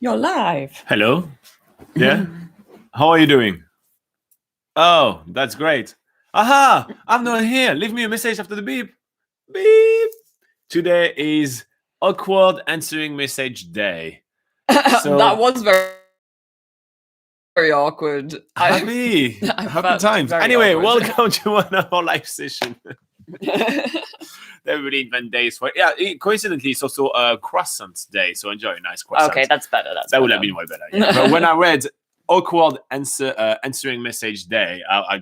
You're live. Hello. Yeah. How are you doing? Oh, that's great. Aha! I'm not here. Leave me a message after the beep. Beep. Today is awkward answering message day. So That was very awkward. happy times. Anyway, welcome to another live session. Everybody invent days for it. Yeah, coincidentally, it's also a croissant day. So enjoy a nice croissant. Okay, that's better. That would have been way better. Yeah. But when I read awkward answering message day, I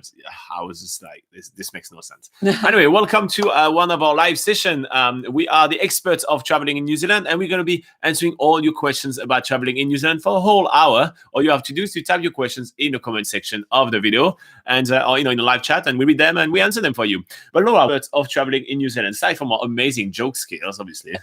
was just like, this makes no sense. Anyway, welcome to one of our live session. We are the experts of traveling in New Zealand, and we're going to be answering all your questions about traveling in New Zealand for a whole hour. All you have to do is to type your questions in the comment section of the video, and or in the live chat, and we read them and we answer them for you. But a lot of traveling in New Zealand, aside from our amazing joke skills, obviously.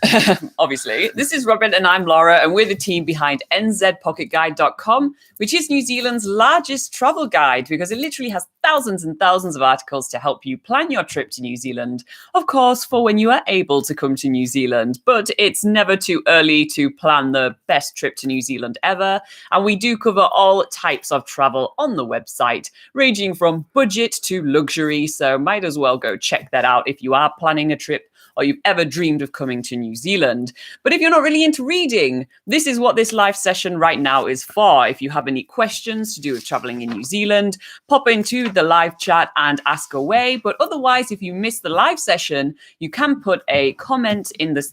Obviously, this is Robin and I'm Laura, and we're the team behind NZPocketGuide.com, which is New Zealand's largest travel guide because it literally has thousands and thousands of articles to help you plan your trip to New Zealand. Of course, for when you are able to come to New Zealand, but it's never too early to plan the best trip to New Zealand ever. And we do cover all types of travel on the website, ranging from budget to luxury. So might as well go check that out if you are planning a trip or you've ever dreamed of coming to New Zealand. But if you're not really into reading, this is what this live session right now is for. If you have any questions to do with traveling in New Zealand, pop into the live chat and ask away. But otherwise, if you miss the live session, you can put a comment in the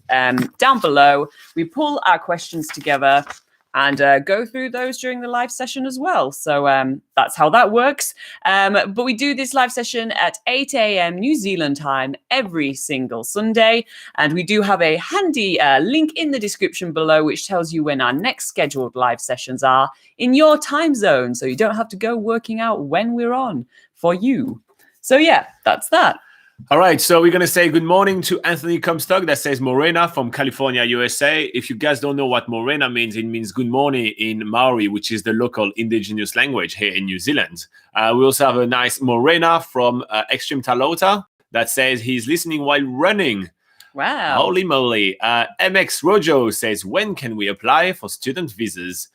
down below. We pull our questions together and go through those during the live session as well. So that's how that works. But we do this live session at 8 a.m. New Zealand time every single Sunday. And we do have a handy link in the description below, which tells you when our next scheduled live sessions are in your time zone. So you don't have to go working out when we're on for you. So yeah, that's that. All right, so we're going to say good morning to Anthony Comstock that says Morena from California, USA. If you guys don't know what Morena means, it means good morning in Maori, which is the local indigenous language here in New Zealand. We also have a nice Morena from Extreme Talota that says he's listening while running. Wow. Holy moly. MX Rojo says, when can we apply for student visas?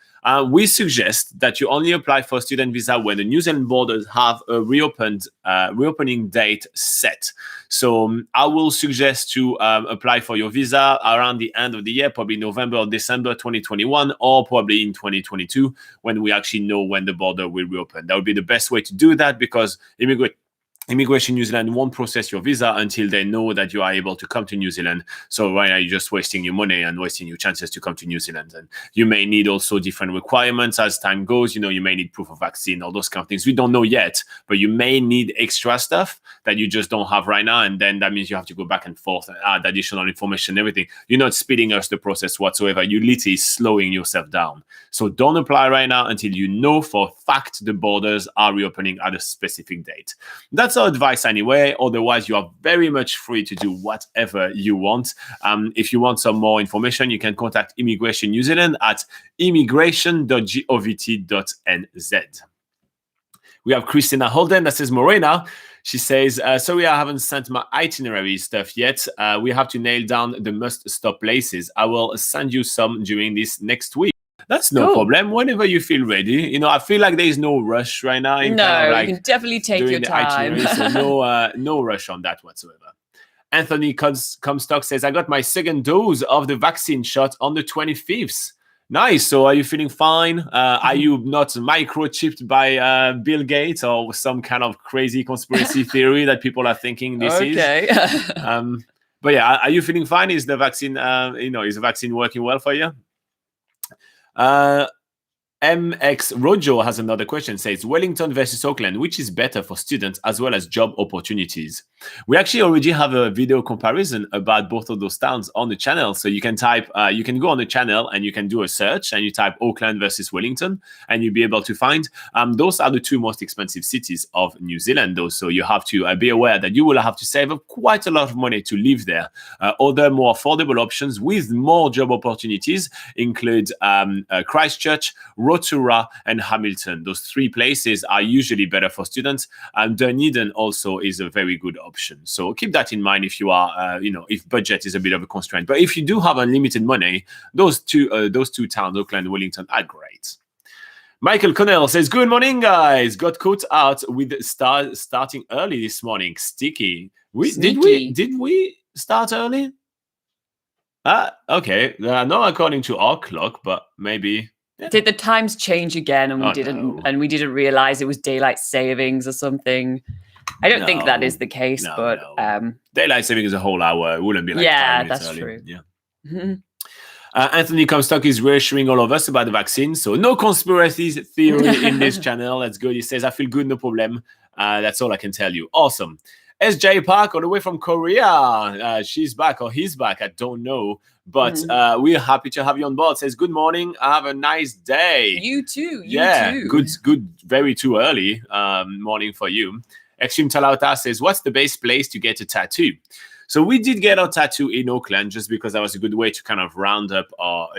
We suggest that you only apply for a student visa when the New Zealand borders have a reopening date set. So I will suggest to apply for your visa around the end of the year, probably November or December 2021, or probably in 2022 when we actually know when the border will reopen. That would be the best way to do that because Immigration New Zealand won't process your visa until they know that you are able to come to New Zealand. So right now you're just wasting your money and wasting your chances to come to New Zealand. And you may need also different requirements as time goes. You may need proof of vaccine, all those kind of things. We don't know yet, but you may need extra stuff that you just don't have right now. And then that means you have to go back and forth and add additional information and everything. You're not speeding up the process whatsoever. You're literally slowing yourself down. So don't apply right now until you know for a fact the borders are reopening at a specific date. That's our advice anyway. Otherwise, you are very much free to do whatever you want. If you want some more information, you can contact Immigration New Zealand at immigration.govt.nz. We have Christina Holden that says, Morena. She says, sorry, I haven't sent my itinerary stuff yet. We have to nail down the must-stop places. I will send you some during this next week. That's no problem. Whenever you feel ready. I feel like there is no rush right now. You can definitely take your time. So no rush on that whatsoever. Anthony Comstock says, I got my second dose of the vaccine shot on the 25th. Nice. So are you feeling fine? Are you not microchipped by Bill Gates or some kind of crazy conspiracy theory that people are thinking this is? But yeah, are you feeling fine? Is the vaccine, is the vaccine working well for you? MX Rojo has another question, says Wellington versus Auckland, which is better for students as well as job opportunities? We actually already have a video comparison about both of those towns on the channel. So you can you can go on the channel and you can do a search and you type Auckland versus Wellington and you'll be able to find those are the two most expensive cities of New Zealand, though. So you have to be aware that you will have to save up quite a lot of money to live there. Other more affordable options with more job opportunities include Christchurch, Rotorua and Hamilton. Those 3 places are usually better for students, and Dunedin also is a very good option. So keep that in mind if you are, if budget is a bit of a constraint. But if you do have unlimited money, those two towns, Auckland and Wellington, are great. Michael Connell says, good morning, guys. Got caught out with starting early this morning. Sticky. Did we start early? Okay. Not according to our clock, but maybe. Yeah. Did the times change again and we didn't realize it was daylight savings or something? I don't think that is the case, but daylight saving is a whole hour. It wouldn't be like 5 minutes that's early. true. Yeah. Anthony Comstock is reassuring all of us about the vaccine. So no conspiracy theory in this channel. That's good. He says, I feel good, no problem. That's all I can tell you. Awesome. SJ Park, all the way from Korea. She's back or he's back. I don't know. But we're happy to have you on board. Says, good morning. Have a nice day. You too. Good. Very too early morning for you. Extreme Talauta says, what's the best place to get a tattoo? So we did get our tattoo in Auckland just because that was a good way to kind of round up our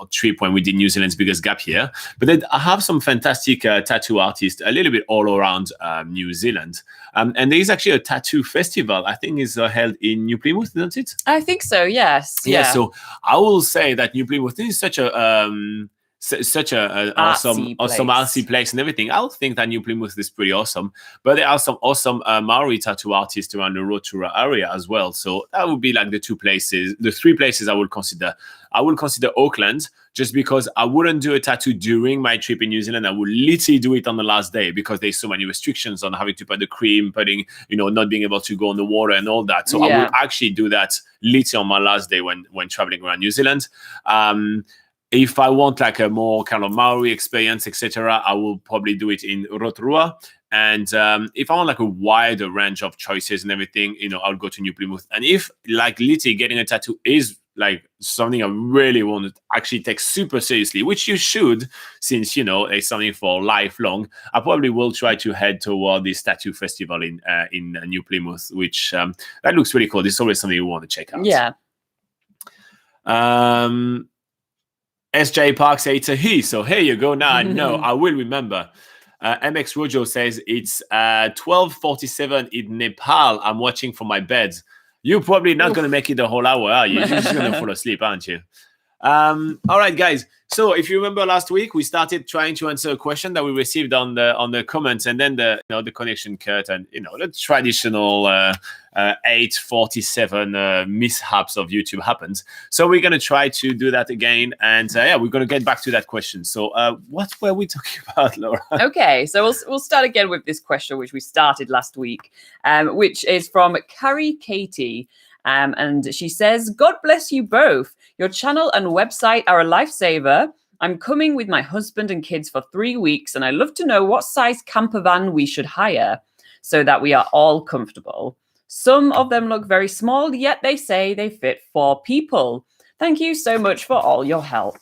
trip when we did New Zealand's biggest gap here. But then I have some fantastic tattoo artists a little bit all around New Zealand. And there is actually a tattoo festival, I think is held in New Plymouth, isn't it? I think so, yes. Yeah, so I will say that New Plymouth is such a awesome artsy place and everything. I think that New Plymouth is pretty awesome, but there are some awesome Maori tattoo artists around the Rotorua area as well. So that would be like the 3 places I would consider. I would consider Auckland just because I wouldn't do a tattoo during my trip in New Zealand. I would literally do it on the last day because there's so many restrictions on having to put the cream, not being able to go on the water and all that. So I would actually do that literally on my last day when traveling around New Zealand. If I want like a more kind of Maori experience, etc., I will probably do it in Rotorua. And if I want like a wider range of choices and everything, I'll go to New Plymouth. And if like literally getting a tattoo is like something I really want to actually take super seriously, which you should, since it's something for lifelong, I probably will try to head toward this tattoo festival in New Plymouth, which that looks really cool. It's always something you want to check out. Yeah. SJ Park says it's a he, so here you go. Now I know. I will remember. MX Rojo says it's 12:47 in Nepal. I'm watching from my bed. You're probably not going to make it the whole hour, are you? You're just going to fall asleep, aren't you? All right, guys. So if you remember last week, we started trying to answer a question that we received on the comments, and then the connection cut, and the traditional 8:47 mishaps of YouTube happened. So we're going to try to do that again, and we're going to get back to that question. So what were we talking about, Laura? Okay, so we'll start again with this question, which we started last week, which is from Carrie Katie. And she says, God bless you both. Your channel and website are a lifesaver. I'm coming with my husband and kids for 3 weeks, and I love to know what size campervan we should hire so that we are all comfortable. Some of them look very small, yet they say they fit 4 people. Thank you so much for all your help.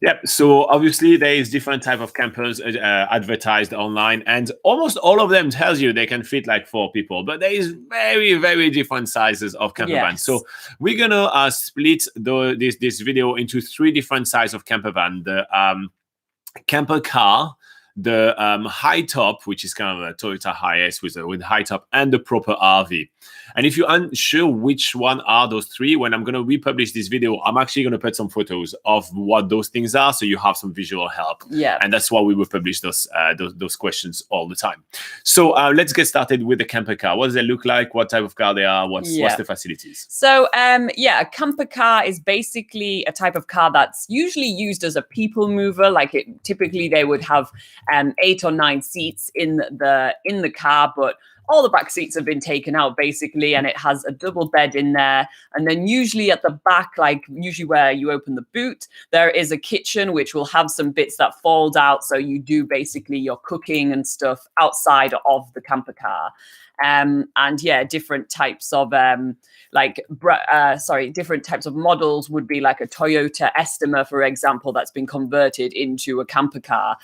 Yep. So obviously there is different type of campers advertised online, and almost all of them tells you they can fit like 4 people, but there is very, very different sizes of camper vans. Yes. So we're gonna split this video into 3 different sizes of camper van: the camper car, the high top, which is kind of a Toyota Hiace with high top, and the proper RV. And if you're unsure which one are those 3, when I'm going to republish this video, I'm actually going to put some photos of what those things are, so you have some visual help. Yeah. And that's why we will publish those questions all the time. So let's get started with the camper car. What does it look like? What type of car they are? What's the facilities? So a camper car is basically a type of car that's usually used as a people mover. Like typically they would have 8 or 9 seats in the car, but all the back seats have been taken out basically, and it has a double bed in there. And then usually at the back, like usually where you open the boot, there is a kitchen which will have some bits that fold out. So you do basically your cooking and stuff outside of the camper car. Different types of different types of models would be like a Toyota Estima, for example, that's been converted into a camper car.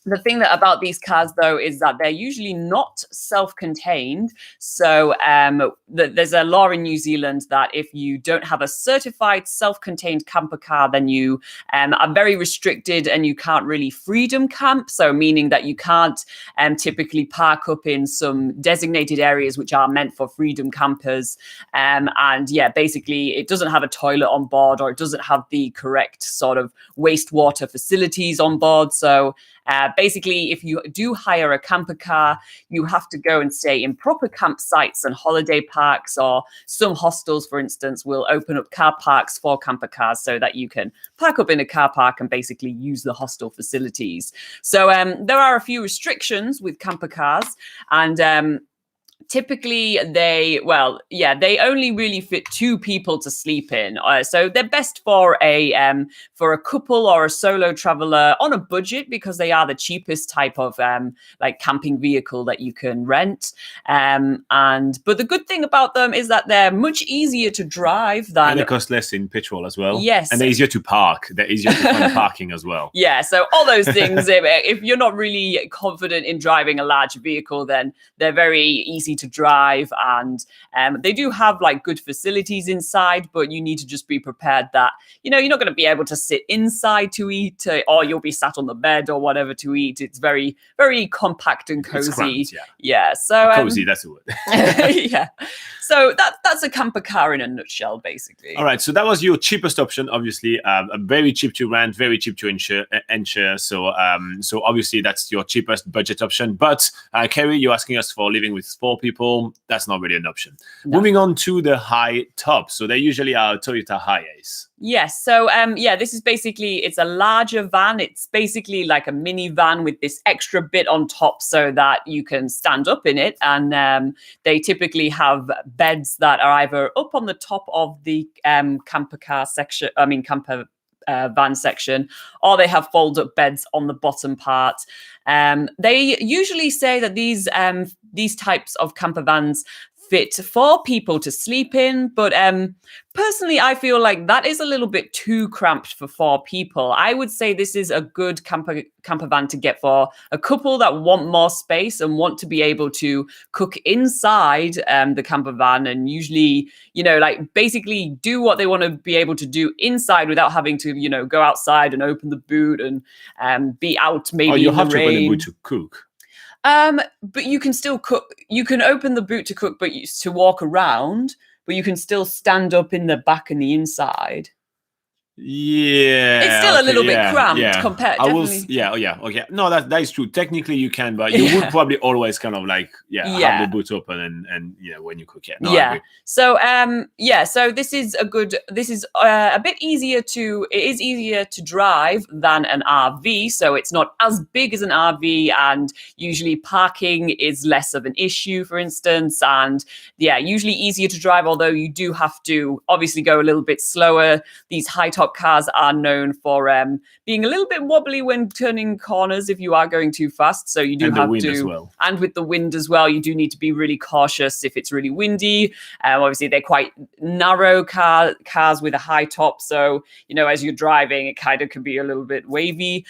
The thing about these cars, though, is that they're usually not self-contained. So there's a law in New Zealand that if you don't have a certified self-contained camper car, then you are very restricted and you can't really freedom camp. So meaning that you can't typically park up in some designated areas which are meant for freedom campers. And yeah, basically it doesn't have a toilet on board, or it doesn't have the correct sort of wastewater facilities on board. So basically, if you do hire a camper car, you have to go and stay in proper campsites and holiday parks, or some hostels, for instance, will open up car parks for camper cars so that you can park up in a car park and basically use the hostel facilities. So there are a few restrictions with camper cars, and typically they only really fit 2 people to sleep in, so they're best for a couple or a solo traveler on a budget, because they are the cheapest type of like camping vehicle that you can rent, but the good thing about them is that they're much easier to drive than, and they cost less in petrol as well. Yes, and they're easier to park. They're easier to find parking as well. Yeah, so all those things, if you're not really confident in driving a large vehicle, then they're very easy to drive, and they do have like good facilities inside, but you need to just be prepared that, you know, you're not going to be able to sit inside to eat, or you'll be sat on the bed or whatever to eat. It's very, very compact and cozy. Cramped, yeah. So cozy, that's the word. Yeah. So that's a camper car in a nutshell, basically. All right. So that was your cheapest option, obviously. Very cheap to rent, very cheap to insure. So obviously that's your cheapest budget option. But Kerry, you're asking us for living with 4 people. That's not really an option. No. Moving on to the high top. So they usually are Toyota Hiace. Yes. So, this is basically, it's a larger van. It's basically like a minivan with this extra bit on top so that you can stand up in it. And they typically have beds that are either up on the top of the camper van section, or they have fold-up beds on the bottom part. They usually say that these types of camper vans fit 4 people to sleep in, but personally, I feel like that is a little bit too cramped for 4 people. I would say this is a good camper van to get for a couple that want more space and want to be able to cook inside the camper van, and usually, you know, like basically do what they want to be able to do inside without having to, you know, go outside and open the boot and be out maybe in the rain. Oh, you have to open the boot to cook. But you can still cook. You can open the boot to cook, but to walk around, but you can still stand up in the back and the inside. Yeah, it's still a little bit cramped compared. Okay. No, that is true. Technically, you can, but you would probably always kind of like have the boot open and you know, when you cook it. I agree. So so this is a bit easier to. It is easier to drive than an RV, so it's not as big as an RV, and usually parking is less of an issue, for instance, and usually easier to drive. Although you do have to obviously go a little bit slower. These high top cars are known for being a little bit wobbly when turning corners if you are going too fast. So you do have to, as well. And with the wind as well, you do need to be really cautious if it's really windy. Obviously, they're quite narrow cars with a high top. So, you know, as you're driving, it kind of can be a little bit wavy.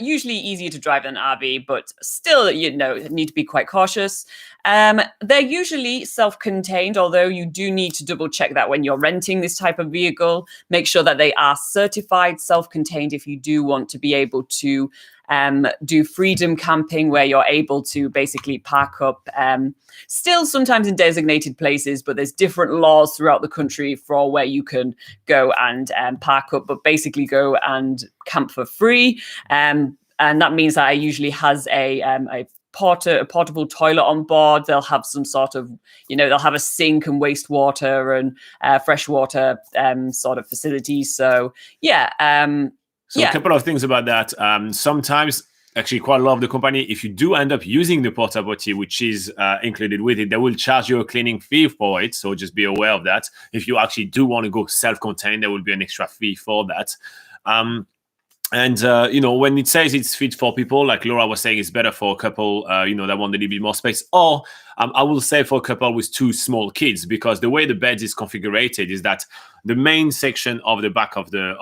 Usually easier to drive than an RV, but still, you know, need to be quite cautious. They're usually self-contained, although you do need to double check that when you're renting this type of vehicle. Make sure that they are certified self-contained if you do want to be able to do freedom camping, where you're able to basically park up still sometimes in designated places, but there's different laws throughout the country for where you can go and park up, but basically go and camp for free. And that means that it usually has a portable toilet on board. They'll have some sort of, you know, they'll have a sink and wastewater and freshwater sort of facilities. So, a couple of things about that. Sometimes, actually, quite a lot of the company, if you do end up using the porta potty, which is included with it, they will charge you a cleaning fee for it. So just be aware of that. If you actually do want to go self-contained, there will be an extra fee for that. And when it says it's fit for people, like Laura was saying, it's better for a couple, that want a little bit more space. Or I will say for a couple with two small kids, because the way the bed is configured is that the main section of the back of the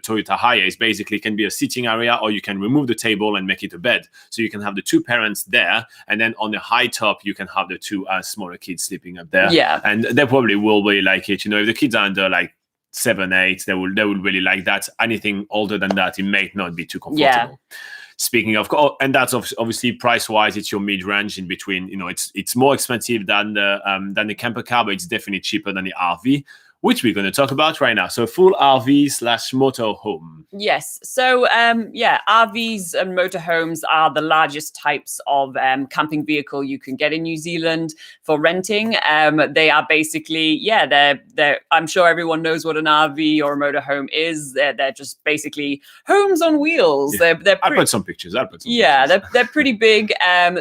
Toyota Hiace basically can be a sitting area, or you can remove the table and make it a bed. So you can have the two parents there, and then on the high top you can have the two smaller kids sleeping up there. Yeah, and they probably will really like it. If the kids are under like 7, 8, they will really like that. Anything older than that, it may not be too comfortable. Yeah. Speaking of, and that's obviously price wise, it's your mid range in between. It's more expensive than the camper car, but it's definitely cheaper than the RV, which we're going to talk about right now. So full RV/motorhome. Yes. So, RVs and motorhomes are the largest types of camping vehicle you can get in New Zealand for renting. They are basically, they're. I'm sure everyone knows what an RV or a motorhome is. They're just basically homes on wheels. Yeah. I'll put some pictures. They're pretty big.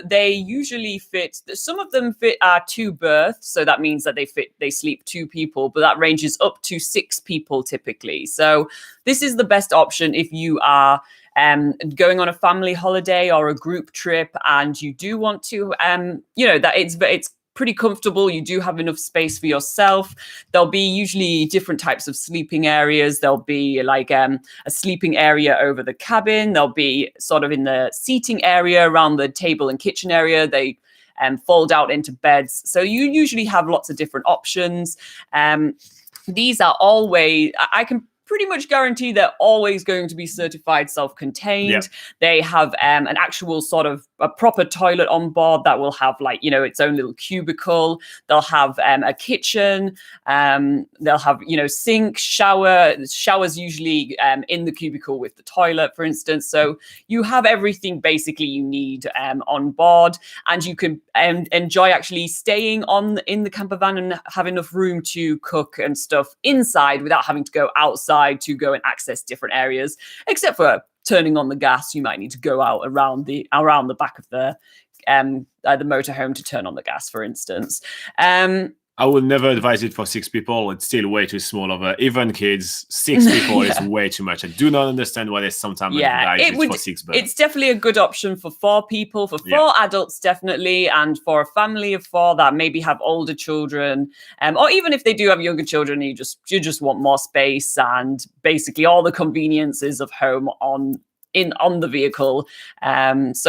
They usually fit. Some of them fit 2 berths, so that means that they sleep 2 people, but that ranges up to 6 people typically. So this is the best option if you are going on a family holiday or a group trip, and you do want to, that it's pretty comfortable. You do have enough space for yourself. There'll be usually different types of sleeping areas. There'll be like a sleeping area over the cabin. There'll be sort of in the seating area around the table and kitchen area. They fold out into beds. So you usually have lots of different options. These are always, I can pretty much guarantee they're always going to be certified self-contained. Yep. They have an actual sort of a proper toilet on board that will have its own little cubicle. They'll have a kitchen. They'll have, sink, showers usually in the cubicle with the toilet, for instance. So you have everything basically you need on board, and you can enjoy actually staying in the camper van and have enough room to cook and stuff inside without having to go outside to go and access different areas, except for turning on the gas. You might need to go out around the back of the motorhome to turn on the gas, for instance. I would never advise it for 6 people. It's still way too small of even kids. 6 people is way too much. I do not understand why they sometimes advise it for 6 birds. It's definitely a good option for 4 people, for 4 adults definitely, and for a family of 4 that maybe have older children, or even if they do have younger children, you just want more space and basically all the conveniences of home on the vehicle. That's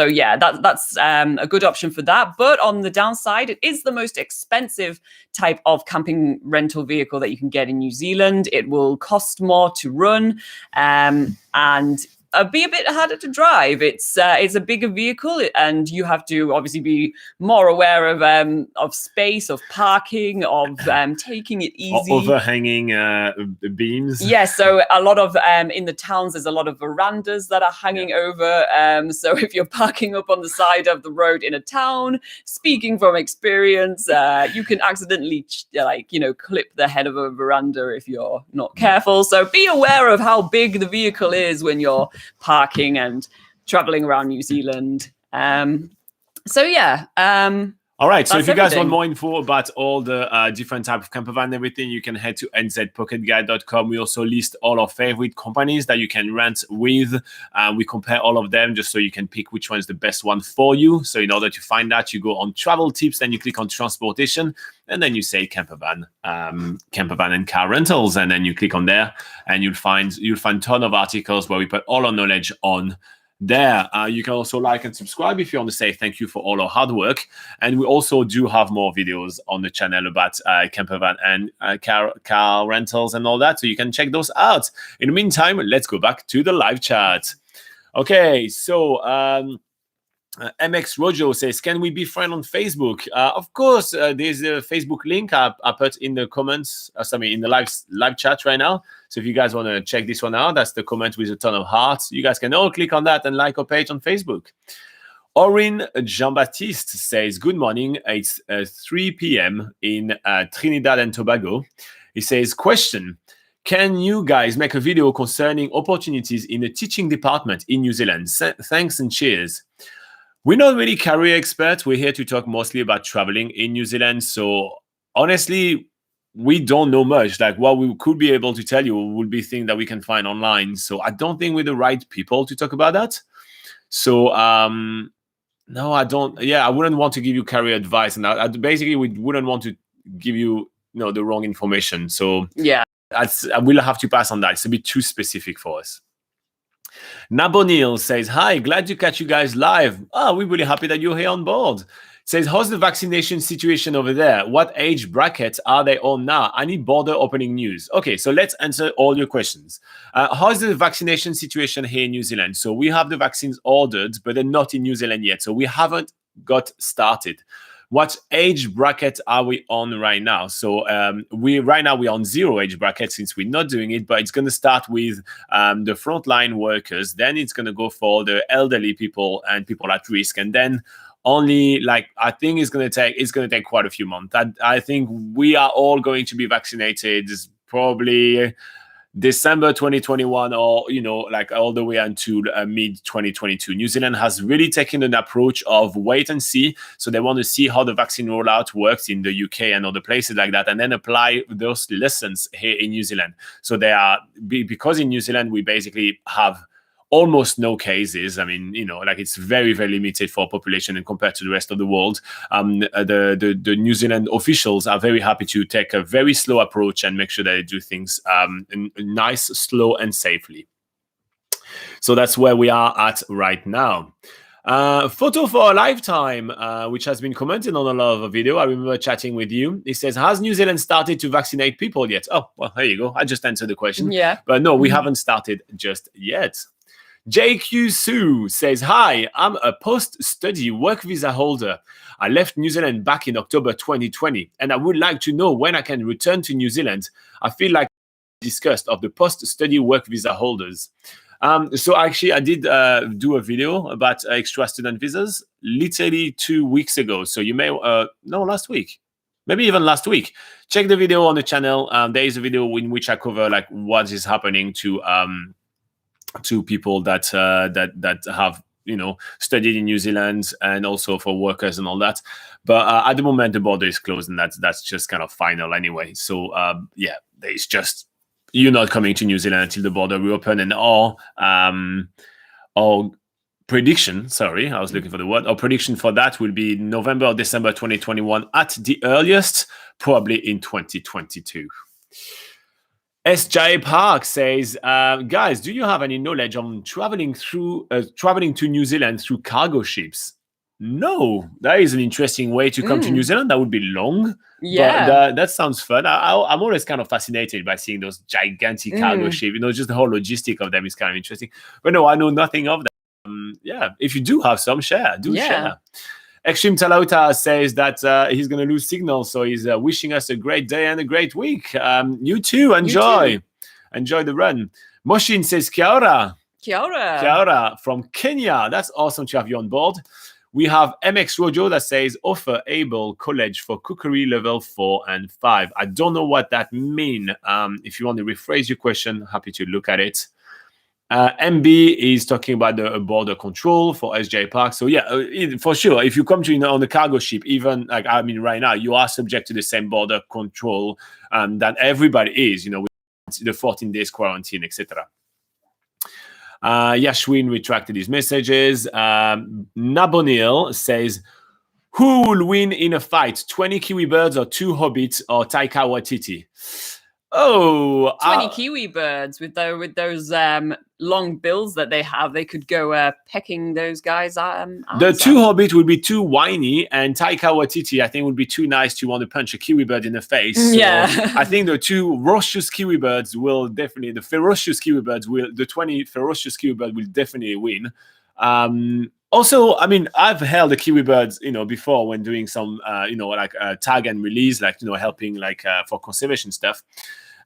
a good option for that. But on the downside, it is the most expensive type of camping rental vehicle that you can get in New Zealand. It will cost more to run, and be a bit harder to drive. It's a bigger vehicle, and you have to obviously be more aware of space, of parking, of taking it easy. Or overhanging beams. Yeah, so a lot of in the towns, there's a lot of verandas that are hanging over. So if you're parking up on the side of the road in a town, speaking from experience, you can accidentally clip the head of a veranda if you're not careful. So be aware of how big the vehicle is when you're parking and traveling around New Zealand. All right, so if you guys everything. want more info about all the different type of campervan and everything, you can head to NZPocketGuide.com. We also list all our favorite companies that you can rent with. We compare all of them just so you can pick which one is the best one for you. So in order to find that, you go on travel tips, then you click on transportation, and then you say campervan and car rentals, and then you click on there, and you'll find a ton of articles where we put all our knowledge on there. You can also like and subscribe if you want to say thank you for all our hard work. And we also do have more videos on the channel about campervan and car rentals and all that, so you can check those out. In the meantime, let's go back to the live chat. Okay, so MX Rojo says, can we be friends on Facebook? Of course, there's a Facebook link I put in the comments, in the live chat right now. So if you guys want to check this one out, that's the comment with a ton of hearts. You guys can all click on that and like our page on Facebook. Orin Jean-Baptiste says, good morning. It's 3 p.m. in Trinidad and Tobago. He says, question, can you guys make a video concerning opportunities in the teaching department in New Zealand? Thanks and cheers. We're not really career experts. We're here to talk mostly about traveling in New Zealand. So honestly, we don't know much. Like what we could be able to tell you would be things that we can find online. So I don't think we're the right people to talk about that. So no, I don't. Yeah, I wouldn't want to give you career advice, and basically we wouldn't want to give you, the wrong information. So yeah, I will have to pass on that. It's a bit too specific for us. Nabonil says, hi, glad to catch you guys live. We're really happy that you're here on board. Says, how's the vaccination situation over there? What age brackets are they on now? Any border opening news? Okay, so let's answer all your questions. How's the vaccination situation here in New Zealand? So we have the vaccines ordered, but they're not in New Zealand yet. So we haven't got started. What age bracket are we on right now? So we're on 0 age bracket since we're not doing it, but it's going to start with the frontline workers. Then it's going to go for the elderly people and people at risk, and then only I think it's going to take quite a few months. I think we are all going to be vaccinated probably December 2021 or, all the way until mid 2022. New Zealand has really taken an approach of wait and see. So they want to see how the vaccine rollout works in the UK and other places like that, and then apply those lessons here in New Zealand. So because in New Zealand, we basically have almost no cases. I mean, it's very, very limited for population and compared to the rest of the world. The New Zealand officials are very happy to take a very slow approach and make sure that they do things nice, slow, and safely. So that's where we are at right now. Photo for a lifetime, which has been commented on a lot of a video. I remember chatting with you. It says, has New Zealand started to vaccinate people yet? Oh, well, there you go. I just answered the question. Yeah. But no, we haven't started just yet. JQ Sue says, hi, I'm a post-study work visa holder. I left New Zealand back in October 2020, and I would like to know when I can return to New Zealand. I feel like discussed of the post-study work visa holders. So actually, I did do a video about extra student visas literally 2 weeks ago. So you may, last week. Maybe even last week. Check the video on the channel. There is a video in which I cover what is happening to people that have studied in New Zealand, and also for workers and all that. But at the moment the border is closed, and that's just kind of final anyway. So it's just you're not coming to New Zealand until the border reopen, and our prediction, I was looking for the word. Our prediction for that will be November or December 2021 at the earliest, probably in 2022. SJ Park says, guys, do you have any knowledge on traveling to New Zealand through cargo ships? No, that is an interesting way to come to New Zealand. That would be long. Yeah. But that sounds fun. I'm always kind of fascinated by seeing those gigantic cargo ships. Just the whole logistic of them is kind of interesting. But no, I know nothing of that. If you do have some, share. Share. Extreme Talauta says that he's going to lose signal, so he's wishing us a great day and a great week. You too, enjoy the run. Moshin says, Kia ora. Kia ora. Kia ora from Kenya. That's awesome to have you on board. We have MX Rojo that says, offer able college for cookery level 4 and 5. I don't know what that means. If you want to rephrase your question, happy to look at it. MB is talking about the border control for SJ Park. So for sure, if you come to on the cargo ship, even right now, you are subject to the same border control that everybody is. With the 14 days quarantine, etc. Yashwin retracted his messages. Nabonil says, who will win in a fight, 20 kiwi birds or 2 hobbits or Taika Waititi? 20 kiwi birds with those long bills that they have. They could go pecking those guys. The 2 hobbit would be too whiny, and Taika Waititi, I think, would be too nice to want to punch a kiwi bird in the face. Yeah. So I think the 2 ferocious kiwi birds will definitely, the 20 ferocious kiwi birds will definitely win. Also, I've held the kiwi birds, before when doing some, tag and release, helping, for conservation stuff.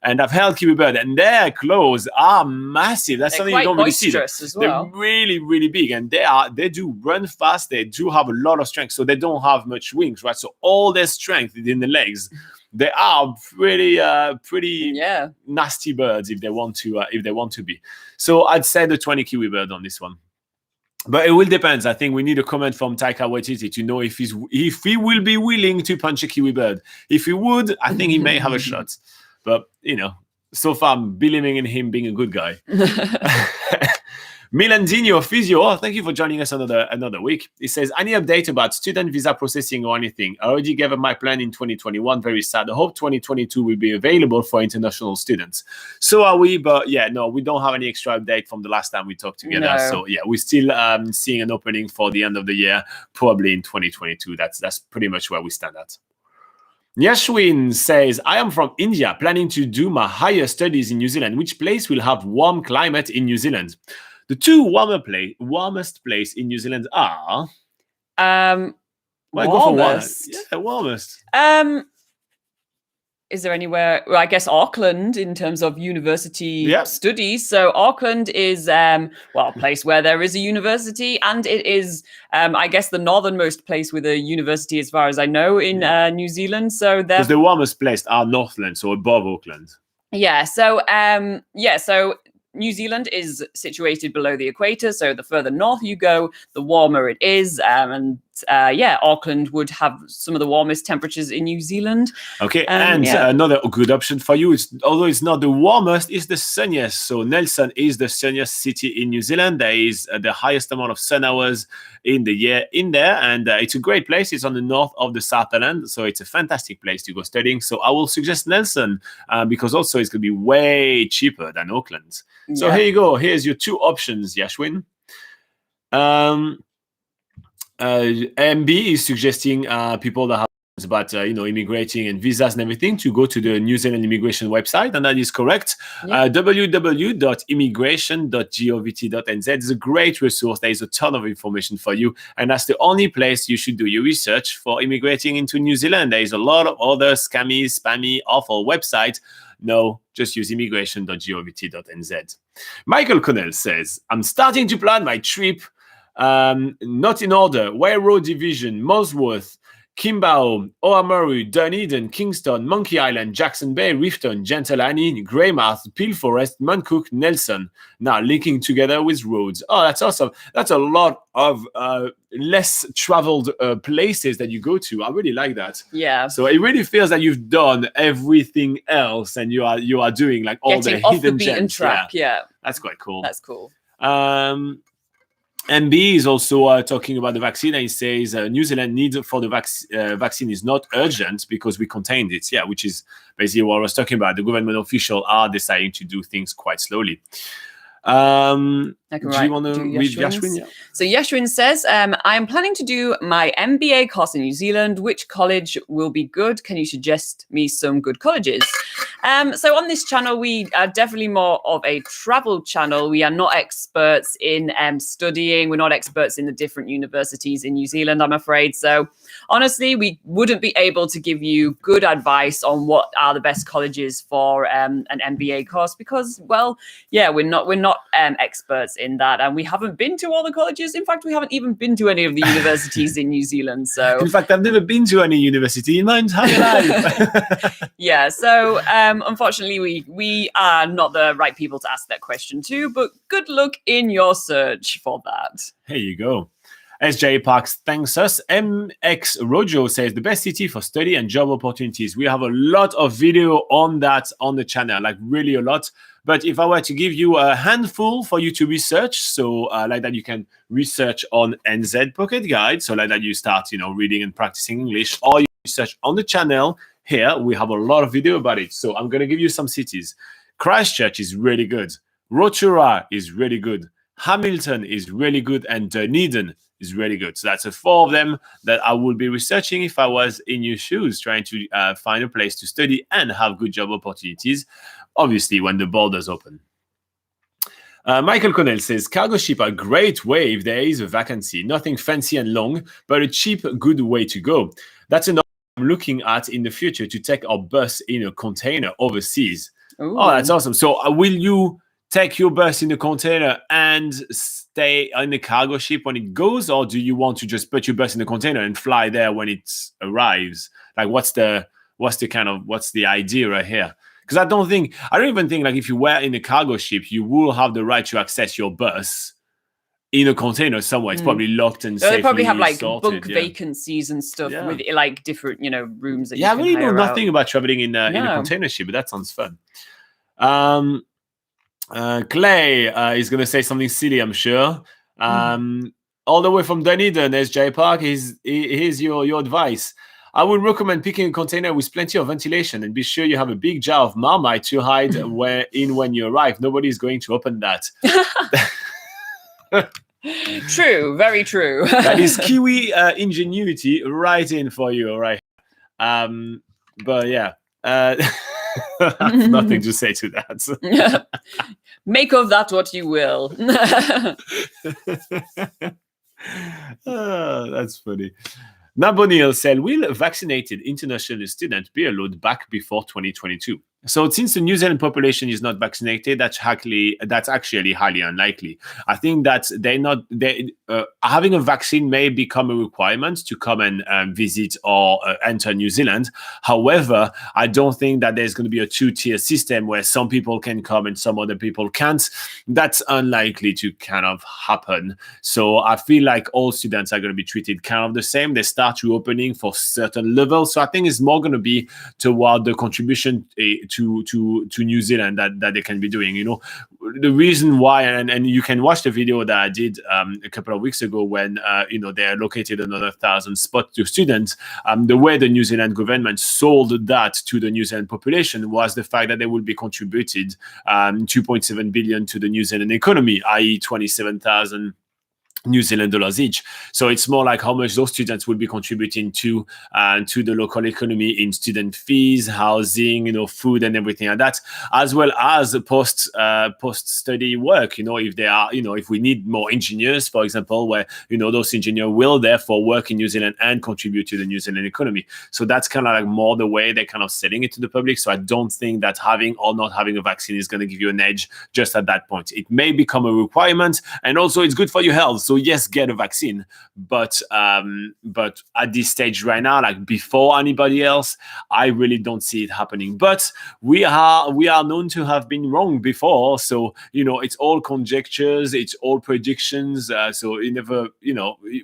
And I've held kiwi bird, and their claws are massive. That's something you don't really see. As well. They're really, really big, and they do run fast. They do have a lot of strength, so they don't have much wings, right? So all their strength is in the legs. They are pretty nasty birds if they want to be. So I'd say the 20 kiwi bird on this one. But it will depend. I think we need a comment from Taika Waititi to know if he will be willing to punch a kiwi bird. If he would, I think he may have a shot. But, so far I'm believing in him being a good guy. Milandino Physio, thank you for joining us another week. He says, any update about student visa processing or anything? I already gave up my plan in 2021. Very sad. I hope 2022 will be available for international students. So are we, but no, we don't have any extra update from the last time we talked together. No. So we're still seeing an opening for the end of the year, probably in 2022. That's pretty much where we stand at. Yashwin says, I am from India, planning to do my higher studies in New Zealand. Which place will have warm climate in New Zealand? The two warmest place in New Zealand are... warmest. Go for one. Yeah, warmest. Is there anywhere? Well, I guess Auckland in terms of university studies. So Auckland is a place where there is a university, and it is I guess the northernmost place with a university, as far as I know, in New Zealand. So because the warmest place are Northland, so above Auckland. Yeah. So so New Zealand is situated below the equator, so the further north you go, the warmer it is. Auckland would have some of the warmest temperatures in New Zealand. Okay, another good option for you, although it's not the warmest, is the sunniest. So Nelson is the sunniest city in New Zealand. There is the highest amount of sun hours in the year in there, and it's a great place. It's on the north of the South Island, so it's a fantastic place to go studying. So I will suggest Nelson because also it's going to be way cheaper than Auckland. So here you go. Here's your two options, Yashwin. MB is suggesting people that have about immigrating and visas and everything to go to the New Zealand immigration website, and that is correct. www.immigration.govt.nz is a great resource. There is a ton of information for you, and that's the only place you should do your research for immigrating into New Zealand. There is a lot of other scammy, spammy, awful websites. No, just use immigration.govt.nz. Michael Connell says, I'm starting to plan my trip. Not in order. Wairau Division, Molesworth, Kimbao, Oamaru, Dunedin, Kingston, Monkey Island, Jackson Bay, Rifton, Gentilani, Greymouth, Peel Forest, Muncook, Nelson. Now linking together with roads. Oh, that's awesome. That's a lot of less traveled places that you go to. I really like that. Yeah. So it really feels that you've done everything else, and you are doing like all getting the off hidden the beaten gems. track. Yeah. That's quite cool. That's cool. MB is also talking about the vaccine, and he says New Zealand need for the vaccine is not urgent because we contained it. Yeah, which is basically what I was talking about. The government officials are deciding to do things quite slowly. Do you want to read Yashwin? Yeah. So Yashwin says, I am planning to do my MBA course in New Zealand. Which college will be good? Can you suggest me some good colleges? So on this channel, we are definitely more of a travel channel. We are not experts in studying. We're not experts in the different universities in New Zealand, I'm afraid. So honestly, we wouldn't be able to give you good advice on what are the best colleges for an MBA course because, we're not experts in that, and we haven't been to all the colleges. In fact, we haven't even been to any of the universities in New Zealand. So, in fact, I've never been to any university in my entire life. Yeah. So, unfortunately, we are not the right people to ask that question to. But good luck in your search for that. Here you go. SJ Parks thanks us. MX Rojo says the best city for study and job opportunities. We have a lot of video on that on the channel, like really a lot. But if I were to give you a handful for you to research, so like that you can research on NZPocketGuide, so like that you start, reading and practicing English, or you research on the channel. Here we have a lot of video about it. So I'm going to give you some cities. Christchurch is really good. Rotorua is really good. Hamilton is really good, and Dunedin is really good. So that's the four of them that I would be researching if I was in your shoes, trying to find a place to study and have good job opportunities, obviously when the borders open. Michael Connell says, cargo ship are a great way if there is a vacancy. Nothing fancy and long, but a cheap, good way to go. That's another I'm looking at in the future to take our bus in a container overseas. Ooh. Oh, that's awesome. So will you take your bus in the container and stay on the cargo ship when it goes, or do you want to just put your bus in the container and fly there when it arrives? Like, what's the idea right here? Because I don't even think like if you were in a cargo ship, you will have the right to access your bus in a container somewhere. It's probably locked and So safely they probably have like sorted, bunk vacancies and stuff Yeah. with like different, rooms that Yeah, I you can really know hire nothing out. about traveling in a No. container ship, but that sounds fun. Clay is going to say something silly, I'm sure. All the way from Dunedin, SJ Park, here's your advice. I would recommend picking a container with plenty of ventilation and be sure you have a big jar of Marmite to hide when you arrive. Nobody's going to open that. True, very true. That is Kiwi ingenuity right in for you, all right? But yeah, I have nothing to say to that. Make of that what you will. That's funny. Nabonil said, will vaccinated international students be allowed back before 2022? So since the New Zealand population is not vaccinated, that's actually highly unlikely. I think that having a vaccine may become a requirement to come and visit or enter New Zealand. However, I don't think that there's going to be a two-tier system where some people can come and some other people can't. That's unlikely to kind of happen. So I feel like all students are going to be treated kind of the same. They start reopening for certain levels. So I think it's more going to be toward the contribution to New Zealand that they can be doing. The reason why, and you can watch the video that I did a couple of weeks ago when they allocated another 1,000 spots to students. The way the New Zealand government sold that to the New Zealand population was the fact that they would be contributed 2.7 billion to the New Zealand economy, i.e. 27,000 New Zealand dollars each. So it's more like how much those students will be contributing to the local economy in student fees, housing, food and everything like that, as well as post study work. If they are, if we need more engineers, for example, where those engineers will therefore work in New Zealand and contribute to the New Zealand economy. So that's kind of like more the way they're kind of selling it to the public. So I don't think that having or not having a vaccine is going to give you an edge just at that point. It may become a requirement, and also it's good for your health. So yes, get a vaccine, but at this stage right now, like before anybody else, I really don't see it happening. But we are known to have been wrong before, so it's all conjectures, it's all predictions. So it never,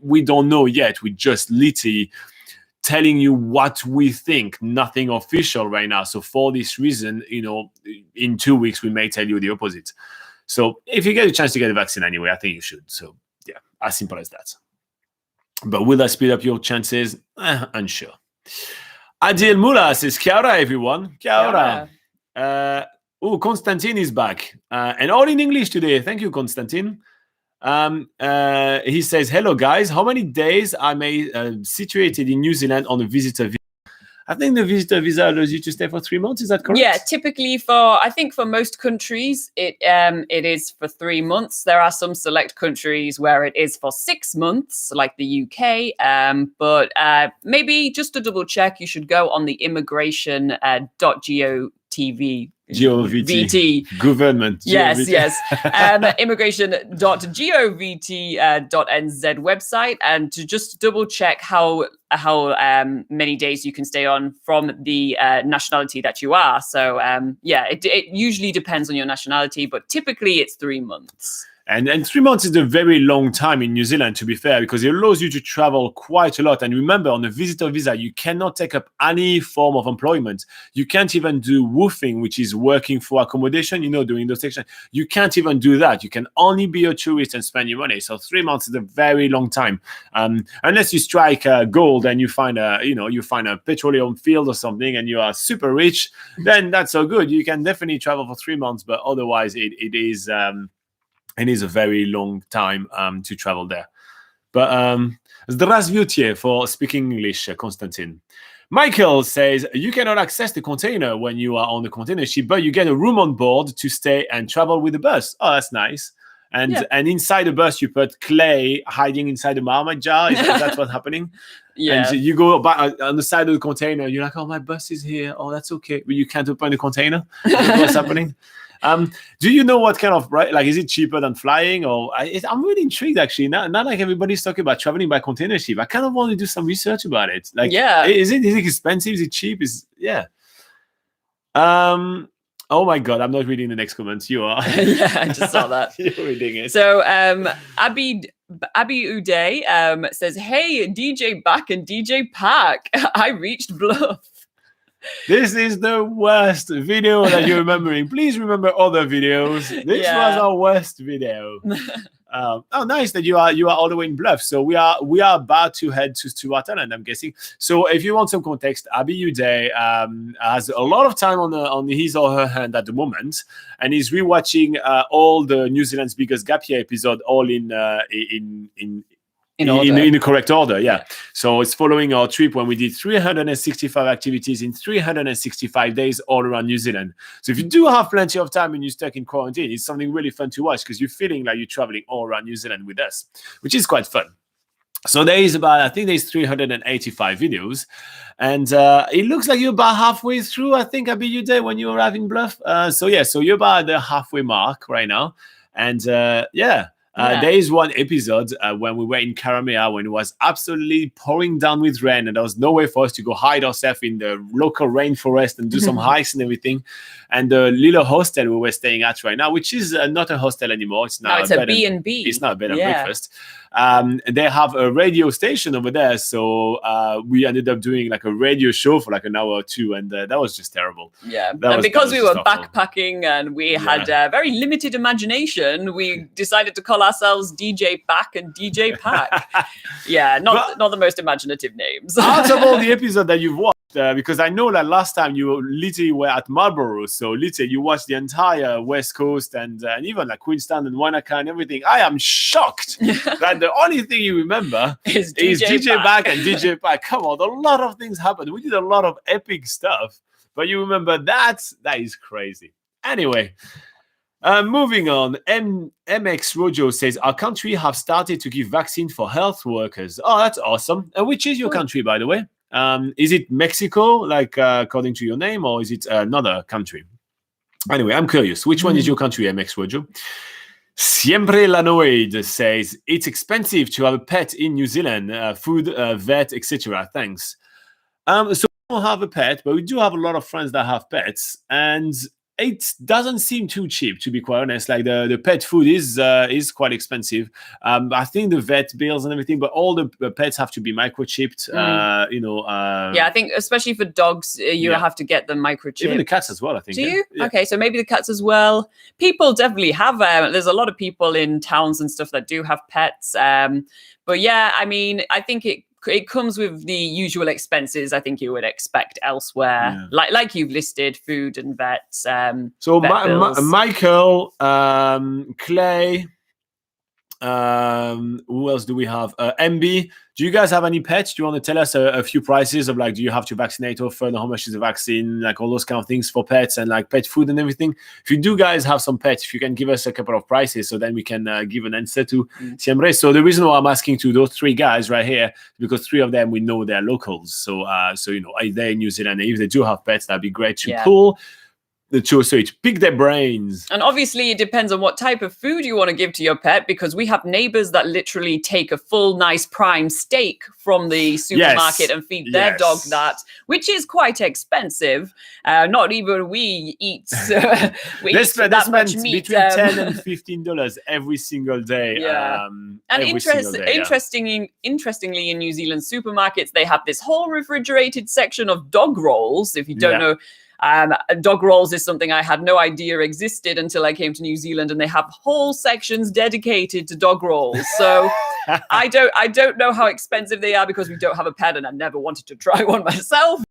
we don't know yet. We just literally telling you what we think, nothing official right now. So for this reason, in 2 weeks we may tell you the opposite. So if you get a chance to get a vaccine anyway, I think you should. So yeah, as simple as that. But will that speed up your chances? Unsure. Adil Mula says, Kia ora, everyone. Kia ora. Konstantin is back. And all in English today. Thank you, Konstantin. He says, hello, guys. How many days am I situated in New Zealand on a visitor visa? I think the visitor visa allows you to stay for 3 months. Is that correct? Yeah, typically I think for most countries, it is for 3 months. There are some select countries where it is for 6 months, like the UK. But maybe just to double check, you should go on the immigration.gov.tv. GOVT. Government. Yes. Immigration.govt.nz website, and to just double check how many days you can stay on from the nationality that you are. So it usually depends on your nationality, but typically it's 3 months. And 3 months is a very long time in New Zealand, to be fair, because it allows you to travel quite a lot. And remember, on a visitor visa, you cannot take up any form of employment. You can't even do woofing, which is working for accommodation, doing those sections. You can't even do that. You can only be a tourist and spend your money. So 3 months is a very long time. Unless you strike gold and you find a petroleum field or something and you are super rich, then that's so good. You can definitely travel for 3 months, but otherwise it is a very long time to travel there. But zdravstvuyte for speaking English, Konstantin. Michael says, you cannot access the container when you are on the container ship, but you get a room on board to stay and travel with the bus. Oh, that's nice. And inside the bus, you put Clay hiding inside the Marmite jar. Is that what's happening? Yeah. And you go back on the side of the container. You're like, oh, my bus is here. Oh, that's okay. But you can't open the container. What's happening? Do you know what kind of, is it cheaper than flying? Or I'm really intrigued, actually. Not like everybody's talking about traveling by container ship. I kind of want to do some research about it. Is it expensive? Is it cheap? Oh my God, I'm not reading the next comment. You are. Yeah, I just saw that. You're reading it. So Abby Uday says, "Hey, DJ Back and DJ Pack, I reached Bluff." This is the worst video that you're remembering. Please remember other videos. This was our worst video. Oh, nice that you are all the way in Bluff. So we are about to head to Stuart Island, I'm guessing. So if you want some context, Abby Uday has a lot of time on his or her hand at the moment, and he's rewatching all the New Zealand's Biggest Gap Year episode, all in the correct order. Yeah. So it's following our trip when we did 365 activities in 365 days all around New Zealand. So if you do have plenty of time and you're stuck in quarantine, it's something really fun to watch because you're feeling like you're traveling all around New Zealand with us, which is quite fun. So there's 385 videos, and it looks like you're about halfway through, I think, Abby Uday, when you arrive in Bluff. So you're about at the halfway mark right now. And there is one episode when we were in Karamea when it was absolutely pouring down with rain and there was no way for us to go hide ourselves in the local rainforest and do some hikes and everything. And the little hostel we were staying at right now, which is not a hostel anymore. It's now a B&B. It's now a bed and breakfast. They have a radio station over there. So we ended up doing like a radio show for like an hour or two. And that was just terrible. Yeah. And because we were backpacking and we had very limited imagination, we decided to call ourselves DJ Back and DJ Pack. Not the most imaginative names. Out of all the episodes that you've watched, because I know that last time you literally were at Marlborough, so literally you watched the entire West Coast and even like Queenstown and Wanaka and everything. I am shocked that the only thing you remember is DJ Back and DJ Pack. Come on, a lot of things happened. We did a lot of epic stuff, but you remember that? That is crazy. Anyway. Moving on, MX Rojo says, our country have started to give vaccine for health workers. Oh, that's awesome. Which is your country, by the way? Is it Mexico, like according to your name, or is it another country? Anyway, I'm curious. Which one is your country, MX Rojo? Siempre Lanoid says, it's expensive to have a pet in New Zealand, food, vet, etc. Thanks. So we don't have a pet, but we do have a lot of friends that have pets, and it doesn't seem too cheap, to be quite honest. Like the pet food is quite expensive. I think the vet bills and everything, but all the pets have to be microchipped. I think especially for dogs, you have to get them microchipped. Even the cats as well, I think. Do you? Yeah. Okay, so maybe the cats as well. People definitely have. There's a lot of people in towns and stuff that do have pets. But yeah, I mean, I think it comes with the usual expenses I think you would expect elsewhere, like you've listed, food and vets. So Michael, Clay, who else do we have? MB. Do you guys have any pets? Do you want to tell us a few prices of like, do you have to vaccinate often? How much is the vaccine? Like all those kind of things for pets and like pet food and everything. If you do guys have some pets, if you can give us a couple of prices so then we can give an answer to Siempre. So the reason why I'm asking to those three guys right here, because three of them, we know they're locals. So, you know, they're in New Zealand. If they do have pets, that'd be great to pull the two, so to pick their brains. And obviously it depends on what type of food you want to give to your pet, because we have neighbors that literally take a full nice prime steak from the supermarket and feed their dog that, which is quite expensive. Not even we eat that much meat. Between $10 and $15 every single day. And interestingly, in New Zealand supermarkets, they have this whole refrigerated section of dog rolls. If you don't know, dog rolls is something I had no idea existed until I came to New Zealand, and they have whole sections dedicated to dog rolls. So I don't know how expensive they are because we don't have a pet, and I never wanted to try one myself.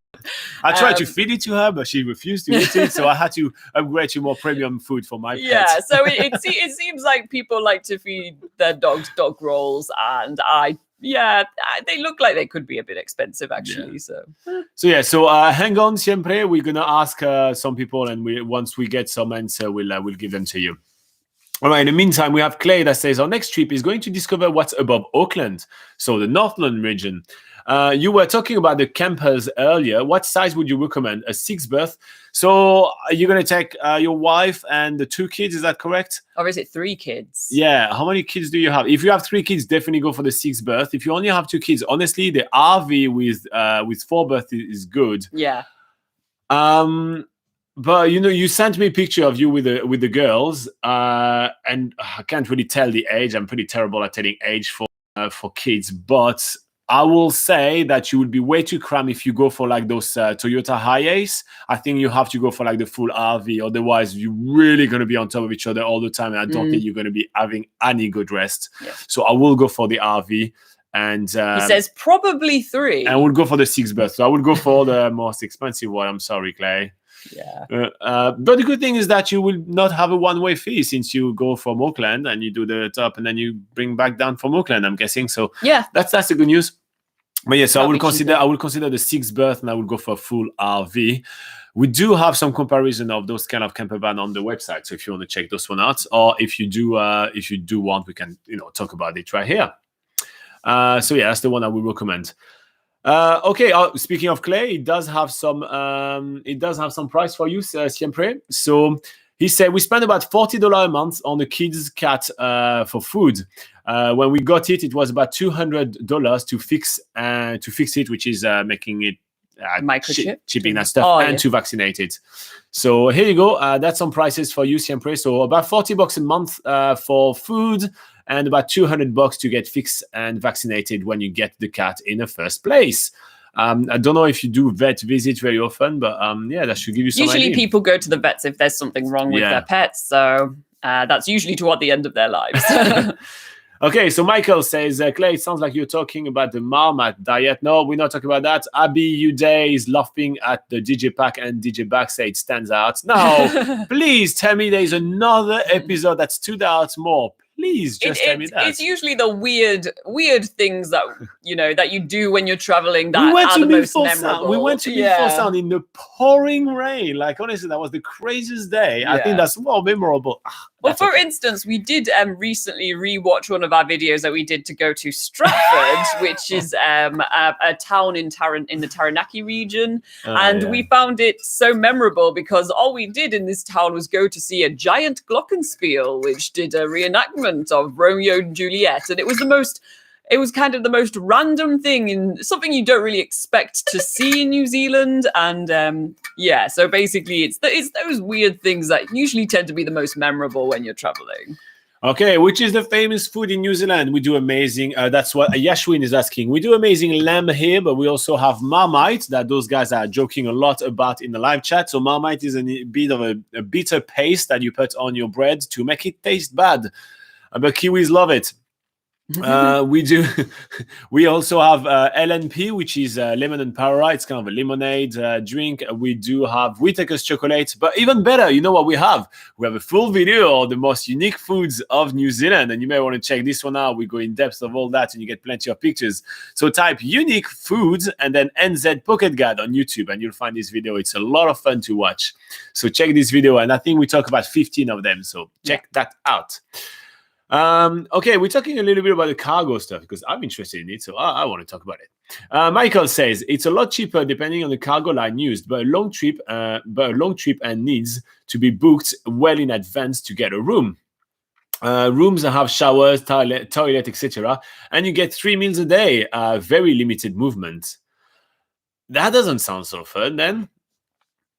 I tried to feed it to her, but she refused to eat it, so I had to upgrade to more premium food for my pet. Yeah, so it seems like people like to feed their dogs dog rolls, and they look like they could be a bit expensive, actually. Yeah. So hang on, Siempre. We're gonna ask some people, and once we get some answer, we'll give them to you. All right. In the meantime, we have Clay that says our next trip is going to discover what's above Auckland, so the Northland region. You were talking about the campers earlier. What size would you recommend? A 6-berth? So you're going to take your wife and the 2 kids, is that correct? Or is it 3 kids? Yeah. How many kids do you have? If you have 3 kids, definitely go for the 6-berth. If you only have 2 kids, honestly, the RV with 4 berths is good. Yeah. But you sent me a picture of you with the girls, and I can't really tell the age. I'm pretty terrible at telling age for kids, but I will say that you will be way too cramped if you go for like those Toyota Hiace. I think you have to go for like the full RV, otherwise you're really going to be on top of each other all the time, and I don't think you're going to be having any good rest. Yeah. So I will go for the RV. And he says probably 3. And I would go for the 6 berth. So I would go for the most expensive one. I'm sorry, Clay. Yeah. But the good thing is that you will not have a one-way fee since you go from Auckland and you do the top and then you bring back down from Auckland, I'm guessing. So yeah, that's the good news. But yeah, so I will consider the 6 berth, and I will go for a full RV. We do have some comparison of those kind of camper van on the website. So if you want to check those one out, or if you do want, we can talk about it right here. So yeah, that's the one I would recommend. Okay. Speaking of Clay, it does have some price for you, Siempre. So he said we spent about $40 a month on the kids' cat for food. When we got it, it was about $200 to fix it, which is making it chipping that stuff to vaccinate it. So here you go. That's some prices for you, Siempre. So about $40 a month for food, and about $200 to get fixed and vaccinated when you get the cat in the first place. I don't know if you do vet visits very often, but yeah, that should give you some Usually idea. People go to the vets if there's something wrong with their pets. So that's usually toward the end of their lives. Okay, so Michael says, Clay, it sounds like you're talking about the Marmot diet. No, we're not talking about that. Abby Uday is laughing at the DJ Pack, and DJ Back say it stands out. No, please tell me there's another episode that stood out more. Please just tell me that. It's usually the weird things that that you do when you're traveling that are the most memorable. We went to Milford Sound in the pouring rain. Like honestly, that was the craziest day. I think that's more memorable. Well, for instance, we did recently rewatch one of our videos that we did to go to Stratford, which is a town in the Taranaki region, and we found it so memorable because all we did in this town was go to see a giant glockenspiel, which did a reenactment of Romeo and Juliet, and it was kind of the most random thing in something you don't really expect to see in New Zealand. And so basically it's those weird things that usually tend to be the most memorable when you're traveling. Okay, which is the famous food in New Zealand? We do amazing. That's what Yashwin is asking. We do amazing lamb here, but we also have Marmite that those guys are joking a lot about in the live chat. So Marmite is a bit of a bitter paste that you put on your bread to make it taste bad. But Kiwis love it. We also have LNP, which is lemon and para. It's kind of a lemonade drink. We do have Whittaker's chocolate, but even better, you know what we have? We have a full video of the most unique foods of New Zealand, and you may want to check this one out. We go in depth of all that, and you get plenty of pictures. So type unique foods and then NZ Pocket Guide on YouTube, and you'll find this video. It's a lot of fun to watch. So check this video, and I think we talk about 15 of them. So check that out. Okay, we're talking a little bit about the cargo stuff because I'm interested in it, so I want to talk about it. Michael says it's a lot cheaper depending on the cargo line used, but a long trip and needs to be booked well in advance to get a room. Rooms that have showers, toilet, etc., and you get 3 meals a day. Very limited movement. That doesn't sound so fun, then.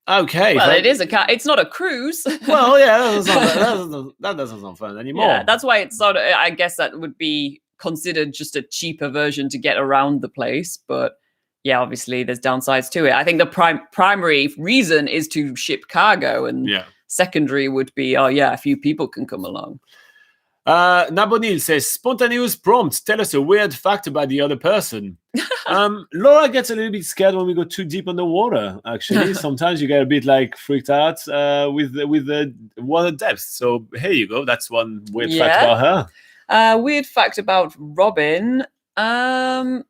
Okay. Well, it is it's not a cruise. Well, yeah, that doesn't sound fun anymore. Yeah, that's why it's sort of. I guess that would be considered just a cheaper version to get around the place. But yeah, obviously there's downsides to it. I think the primary reason is to ship cargo, and secondary would be, a few people can come along. Nabonil says, spontaneous prompt. Tell us a weird fact about the other person. Laura gets a little bit scared when we go too deep on the water, actually. Sometimes you get a bit freaked out with the water depth. So here you go. That's one weird fact about her. Weird fact about Robin. Well,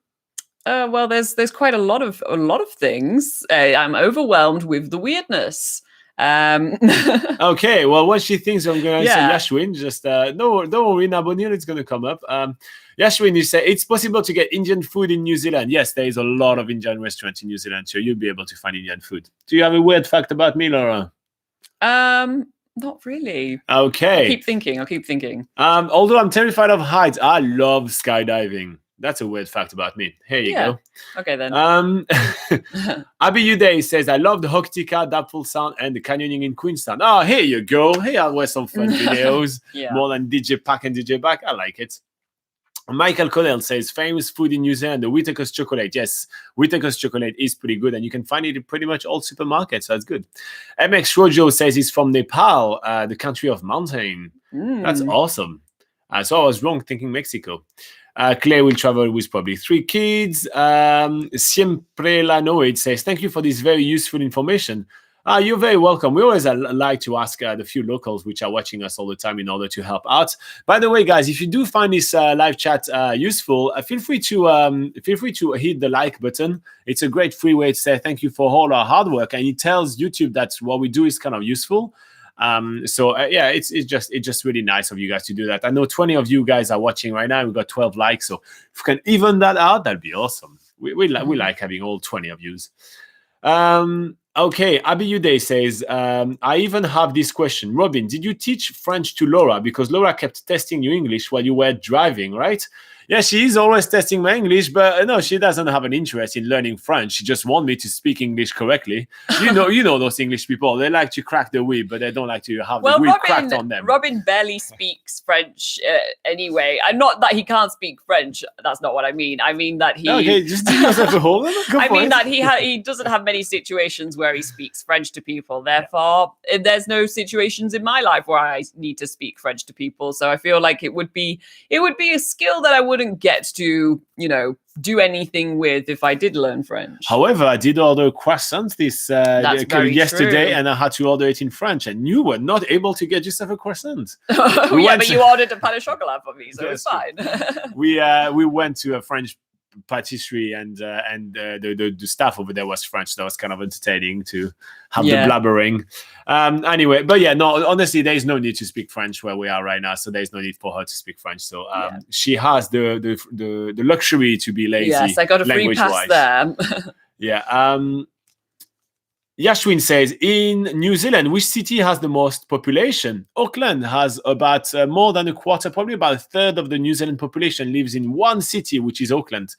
there's quite a lot of things. I'm overwhelmed with the weirdness. Okay, well, what she thinks I'm going to answer Yashwin. Just don't worry, Nabonil, it's going to come up. Yashwin, you say it's possible to get Indian food in New Zealand. Yes, there is a lot of Indian restaurants in New Zealand, so you'll be able to find Indian food. Do you have a weird fact about me, Laura? Not really. Okay. I'll keep thinking. Although I'm terrified of heights, I love skydiving. That's a weird fact about me. Here you Yeah. go. Okay, then. Abby Uday says, I love the Hokitika, Dapple Sound, and the canyoning in Queenstown. Oh, here you go. Here were some fun videos. Yeah. More than DJ Pack and DJ Back. I like it. Michael Connell says, famous food in New Zealand, the Whitaker's chocolate. Yes, Whitaker's chocolate is pretty good, and you can find it in pretty much all supermarkets, so that's good. MX Rojo says he's from Nepal, the country of mountain. That's awesome. So I was wrong thinking Mexico. Clay will travel with probably 3 kids. Siempre La Noid says, thank you for this very useful information. You're very welcome. We always like to ask the few locals which are watching us all the time in order to help out. By the way, guys, if you do find this live chat useful, feel free to hit the like button. It's a great free way to say thank you for all our hard work, and it tells YouTube that what we do is kind of useful. Yeah, it's just really nice of you guys to do that. I know 20 of you guys are watching right now. We've got 12 likes, so if you can even that out, that'd be awesome. We like having all 20 of yous. Okay, Abby Uday says, I even have this question. Robin, did you teach French to Laura? Because Laura kept testing your English while you were driving, right? Yeah, she is always testing my English, but no, she doesn't have an interest in learning French. She just wants me to speak English correctly. You know those English people. They like to crack the whip, but they don't like to have the whip cracked on them. Robin barely speaks French anyway. And not that he can't speak French. That's not what I mean. I mean that he... Okay, just do yourself a hole. I mean that he doesn't have many situations where he speaks French to people. Therefore, there's no situations in my life where I need to speak French to people. So I feel like it would be a skill that I wouldn't get to, do anything with if I did learn French. However, I did order croissant yesterday, true. and I had to order it in French, and you were not able to get yourself a croissant. But you ordered a pain au chocolat for me, so it's fine. We went to a French patisserie, and the staff over there was French. That was kind of entertaining to have the blabbering. Anyway, but yeah, no, honestly, there is no need to speak French where we are right now, so there is no need for her to speak French. So she has the luxury to be lazy. Yes, I got a free pass there. Yeah. Yashwin says, in New Zealand, which city has the most population? Auckland has about more than a quarter, probably about a third of the New Zealand population lives in one city, which is Auckland.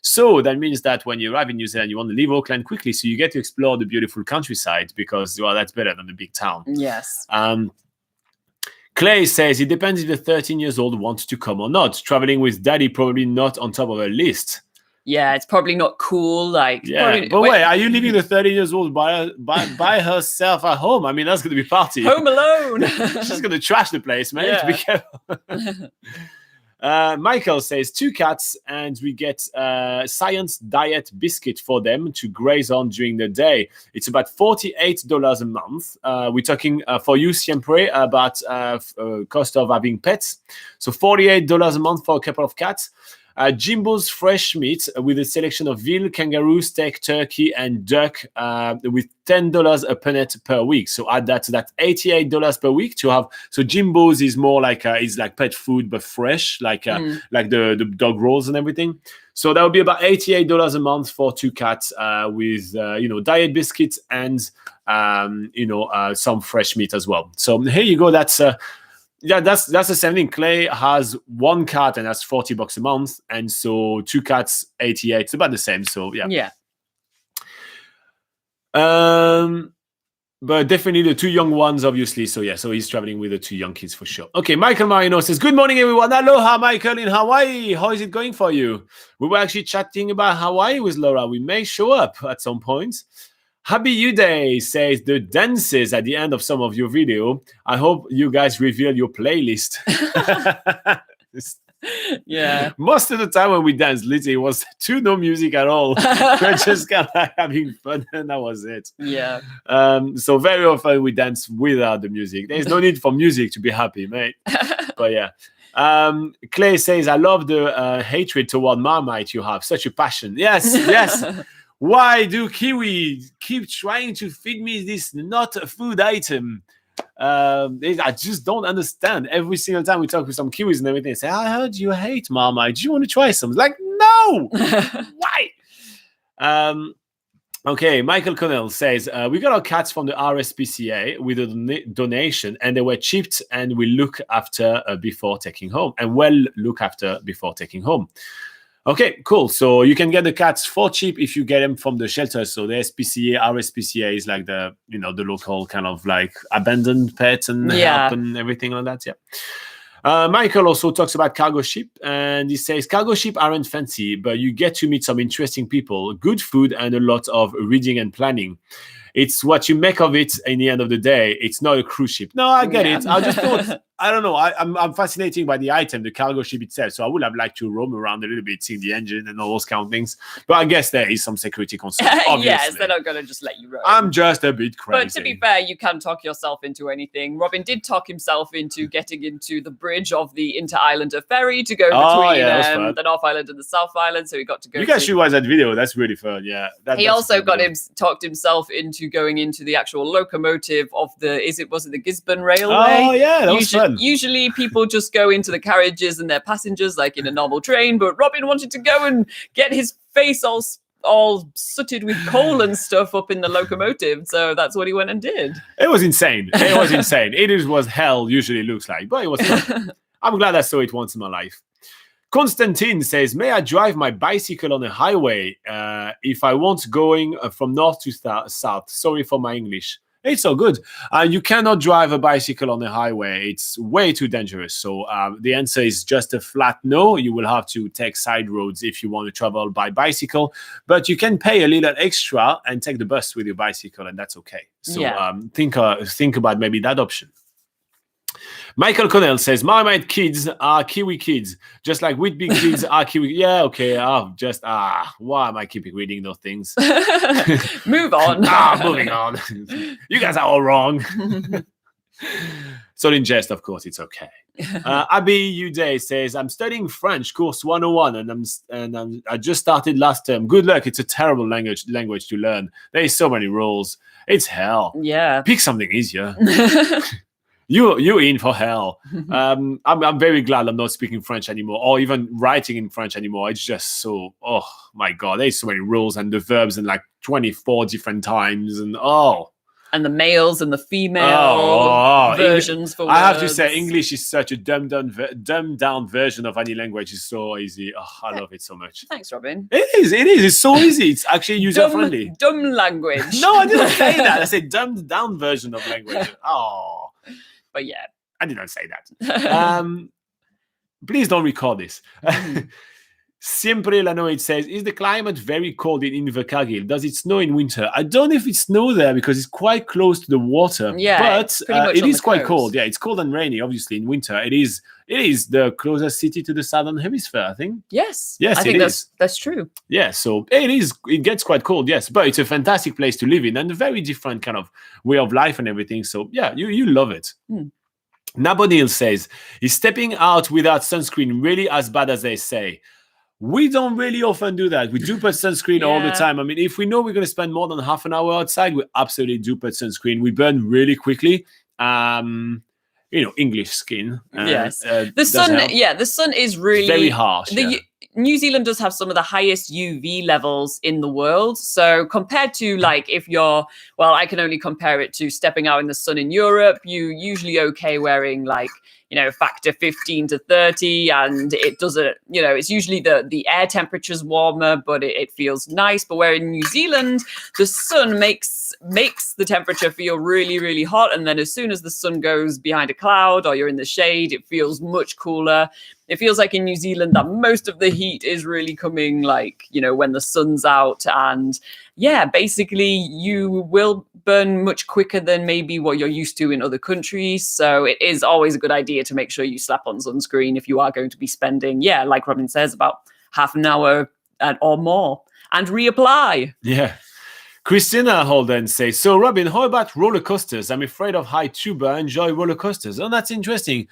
So that means that when you arrive in New Zealand, you want to leave Auckland quickly, so you get to explore the beautiful countryside because, well, that's better than the big town. Yes. Clay says, it depends if the 13 years old wants to come or not. Traveling with daddy, probably not on top of her list. Yeah, it's probably not cool. But wait, are you leaving the 30 years old by herself at home? I mean, that's going to be party. Home alone. She's going to trash the place, mate. Yeah. Be careful. Michael says 2 cats, and we get science diet biscuit for them to graze on during the day. It's about $48 a month. We're talking for you, Siempre, about cost of having pets. So $48 a month for a couple of cats. Jimbo's fresh meat with a selection of veal, kangaroo, steak, turkey, and duck with $10 a punnet per week. So add that to that $88 per week to have. So Jimbo's is more like is like pet food but fresh, like the dog rolls and everything. So that would be about $88 a month for 2 cats with diet biscuits and some fresh meat as well. So here you go. That's the same thing. Clay has 1 cat and that's $40 a month, and so 2 cats, 88. It's about the same. So yeah. But definitely the 2 young ones, obviously. So yeah, so he's traveling with the 2 young kids for sure. Okay, Michael Marino says, good morning, everyone. Aloha, Michael in Hawaii. How is it going for you? We were actually chatting about Hawaii with Laura. We may show up at some point. Happy Uday says, the dances at the end of some of your video. I hope you guys reveal your playlist. Yeah. Most of the time when we danced, literally, it was no music at all. We're just kind of having fun, and that was it. Yeah. So very often we dance without the music. There's no need for music to be happy, mate. But yeah. Clay says, I love the hatred toward Marmite you have. Such a passion. Yes. Why do kiwi keep trying to feed me this not a food item? I just don't understand. Every single time we talk with some kiwis and everything, they say, I heard you hate Marmite. Do you want to try some? It's like, no! Why? Okay, Michael Connell says, we got our cats from the RSPCA with a donation, and they were chipped and we look after before taking home. Okay, cool. So you can get the cats for cheap if you get them from the shelters. So the SPCA, RSPCA is like the local kind of like abandoned pets and help and everything like that. Yeah. Michael also talks about cargo ship, and he says cargo ship aren't fancy, but you get to meet some interesting people, good food, and a lot of reading and planning. It's what you make of it in the end of the day. It's not a cruise ship. No, I get it. I just thought, I don't know. I'm fascinated by the item, the cargo ship itself. So I would have liked to roam around a little bit, see the engine and all those kind of things. But I guess there is some security concerns, obviously. Yes, they're not going to just let you roam. I'm just a bit crazy. But to be fair, you can talk yourself into anything. Robin did talk himself into getting into the bridge of the Inter-Islander ferry to go between the North Island and the South Island. So he got to go. You guys should watch that video. That's really fun. Yeah. He also talked himself into going into the actual locomotive of was it the Gisborne Railway? Oh yeah, that was fun. Usually people just go into the carriages and their passengers like in a normal train, but Robin wanted to go and get his face all sooted with coal and stuff up in the locomotive, so that's what he went and did. It was insane. It was insane. It was hell usually looks like, but it was fun. I'm glad I saw it once in my life. Constantine says, may I drive my bicycle on a highway if I want going from north to south? Sorry for my English. It's so good. You cannot drive a bicycle on a highway. It's way too dangerous. So the answer is just a flat no. You will have to take side roads if you want to travel by bicycle. But you can pay a little extra and take the bus with your bicycle, and that's okay. So think about maybe that option. Michael Connell says, Marmite kids are Kiwi kids, just like Whitby kids are Kiwi. Yeah, okay. Why am I keeping reading those things? Move on. Moving on. You guys are all wrong. So in jest, of course, it's okay. Abby Uday says, I'm studying French, course 101, and I just started last term. Good luck. It's a terrible language to learn. There's so many rules. It's hell. Yeah. Pick something easier. You're in for hell. I'm very glad I'm not speaking French anymore, or even writing in French anymore. It's just so, oh my God, there's so many rules and the verbs in like 24 different times, and and the males and the female versions for words. I have to say, English is such a dumbed down version of any language. It's so easy. I love it so much. Thanks, Robin. It is. It's so easy. It's actually user-friendly. Dumb language. No, I didn't say that. I said dumbed down version of language. But yeah. I didn't say that. Please don't record this. Siempre Lanoid says, is the climate very cold in Invercargill? Does it snow in winter? I don't know if it snows there because it's quite close to the water. Yeah, but it is quite cold. Yeah, it's cold and rainy, obviously, in winter. It is the closest city to the southern hemisphere, I think. Yes. I think that's true. Yeah, so it gets quite cold, yes, but it's a fantastic place to live in and a very different kind of way of life and everything. So yeah, you love it. Nabonil says, is stepping out without sunscreen really as bad as they say? We don't really often do that. We do put sunscreen all the time. I mean, if we know we're going to spend more than half an hour outside, we absolutely do put sunscreen. We burn really quickly. English skin. Yes. The sun is really very harsh. New Zealand does have some of the highest UV levels in the world. So compared to I can only compare it to stepping out in the sun in Europe. You're usually okay wearing factor 15 to 30, and it doesn't, it's usually the air temperature's warmer, but it feels nice. But where in New Zealand, the sun makes the temperature feel really, really hot. And then as soon as the sun goes behind a cloud or you're in the shade, it feels much cooler. It feels like in New Zealand that most of the heat is really coming when the sun's out. And yeah, basically you will burn much quicker than maybe what you're used to in other countries. So it is always a good idea to make sure you slap on sunscreen if you are going to be spending, like Robin says, about half an hour or more, and reapply. Yeah. Christina Holden says, so Robin, how about roller coasters? I'm afraid of height too, but I enjoy roller coasters. Oh, that's interesting.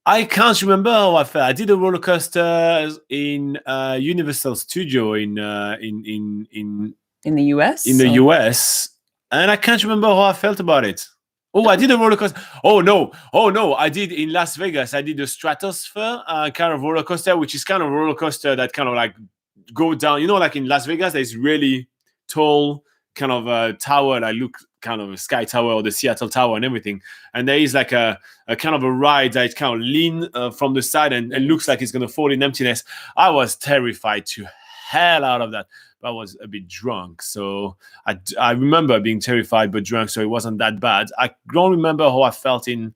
I can't remember how I felt. I did a roller coaster in Universal Studio in the US. In the US, and I can't remember how I felt about it. Oh, I did a roller coaster. Oh no! I did in Las Vegas. I did a Stratosphere kind of roller coaster, which is kind of a roller coaster that kind of like go down. Like in Las Vegas, there's really tall kind of tower that kind of a Sky Tower or the Seattle Tower and everything. And there is like a kind of a ride that kind of lean from the side and looks like it's going to fall in emptiness. I was terrified to hell out of that. I was a bit drunk, so I remember being terrified but drunk, so it wasn't that bad. I don't remember how I felt in.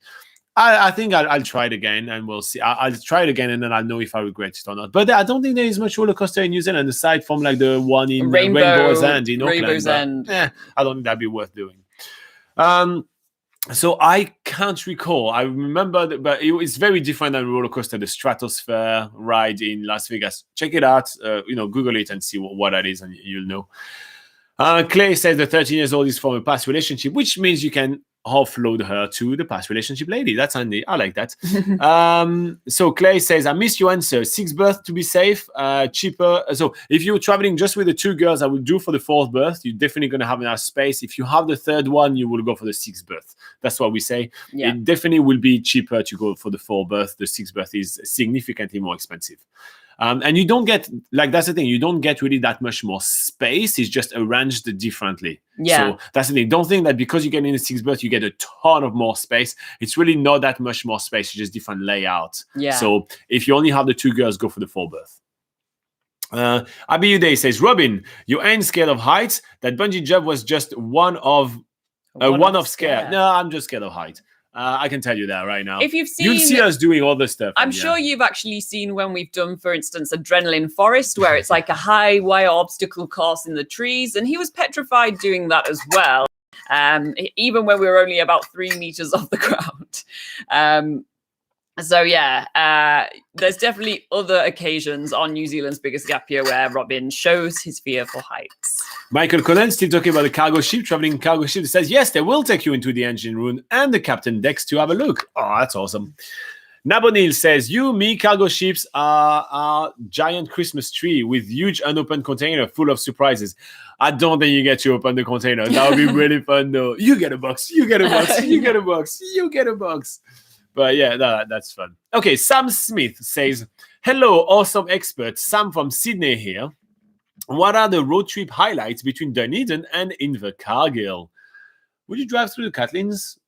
I think I'll try it again, and we'll see. I'll try it again, and then I'll know if I regret it or not. But I don't think there is much roller coaster in New Zealand aside from like the one in Rainbow's End in Rainbow's Auckland. End. I don't think that'd be worth doing. So I can't recall. I remember, but it's very different than roller coaster, the Stratosphere ride in Las Vegas. Check it out. Google it and see what that is, and you'll know. Clay says the 13 years old is from a past relationship, which means you can offload her to the past relationship lady. That's handy. I like that. So Clay says, I missed your answer. 6 berths to be safe, cheaper. So if you're traveling just with the 2 girls, I would do for the 4th berth. You're definitely going to have enough space. If you have the 3rd one, you will go for the 6th berth. That's what we say. Yeah. It definitely will be cheaper to go for the 4th berth. The 6th berth is significantly more expensive. And you don't get, like, that's the thing, you don't get really that much more space. It's just arranged differently. Yeah. So that's the thing. Don't think that because you get in the 6th berth, you get a ton of more space. It's really not that much more space. It's just different layout. Yeah. So if you only have the 2 girls, go for the 4th berth. Abi Uday says, Robin, you ain't scared of heights. That bungee jump was just one-off scare. No, I'm just scared of height. I can tell you that right now. If you've seen, you'll see us doing all this stuff. I'm sure you've actually seen when we've done, for instance, Adrenaline Forest, where it's like a high wire obstacle course in the trees, and he was petrified doing that as well. Even when we were only about 3 meters off the ground. So yeah, there's definitely other occasions on New Zealand's Biggest Gap Year where Robin shows his fear for heights. Michael Cullen, still talking about the cargo ship, traveling cargo ship, says, yes, they will take you into the engine room and the captain decks to have a look. Oh, that's awesome. Nabonil says, me, cargo ships are giant Christmas tree with huge unopened container full of surprises. I don't think you get to open the container. That would be really fun, though. You get a box, you get a box, you get a box, you get a box. But yeah, that's fun. Okay, Sam Smith says, hello, awesome expert. Sam from Sydney here. What are the road trip highlights between Dunedin and Invercargill? Would you drive through the Catlins?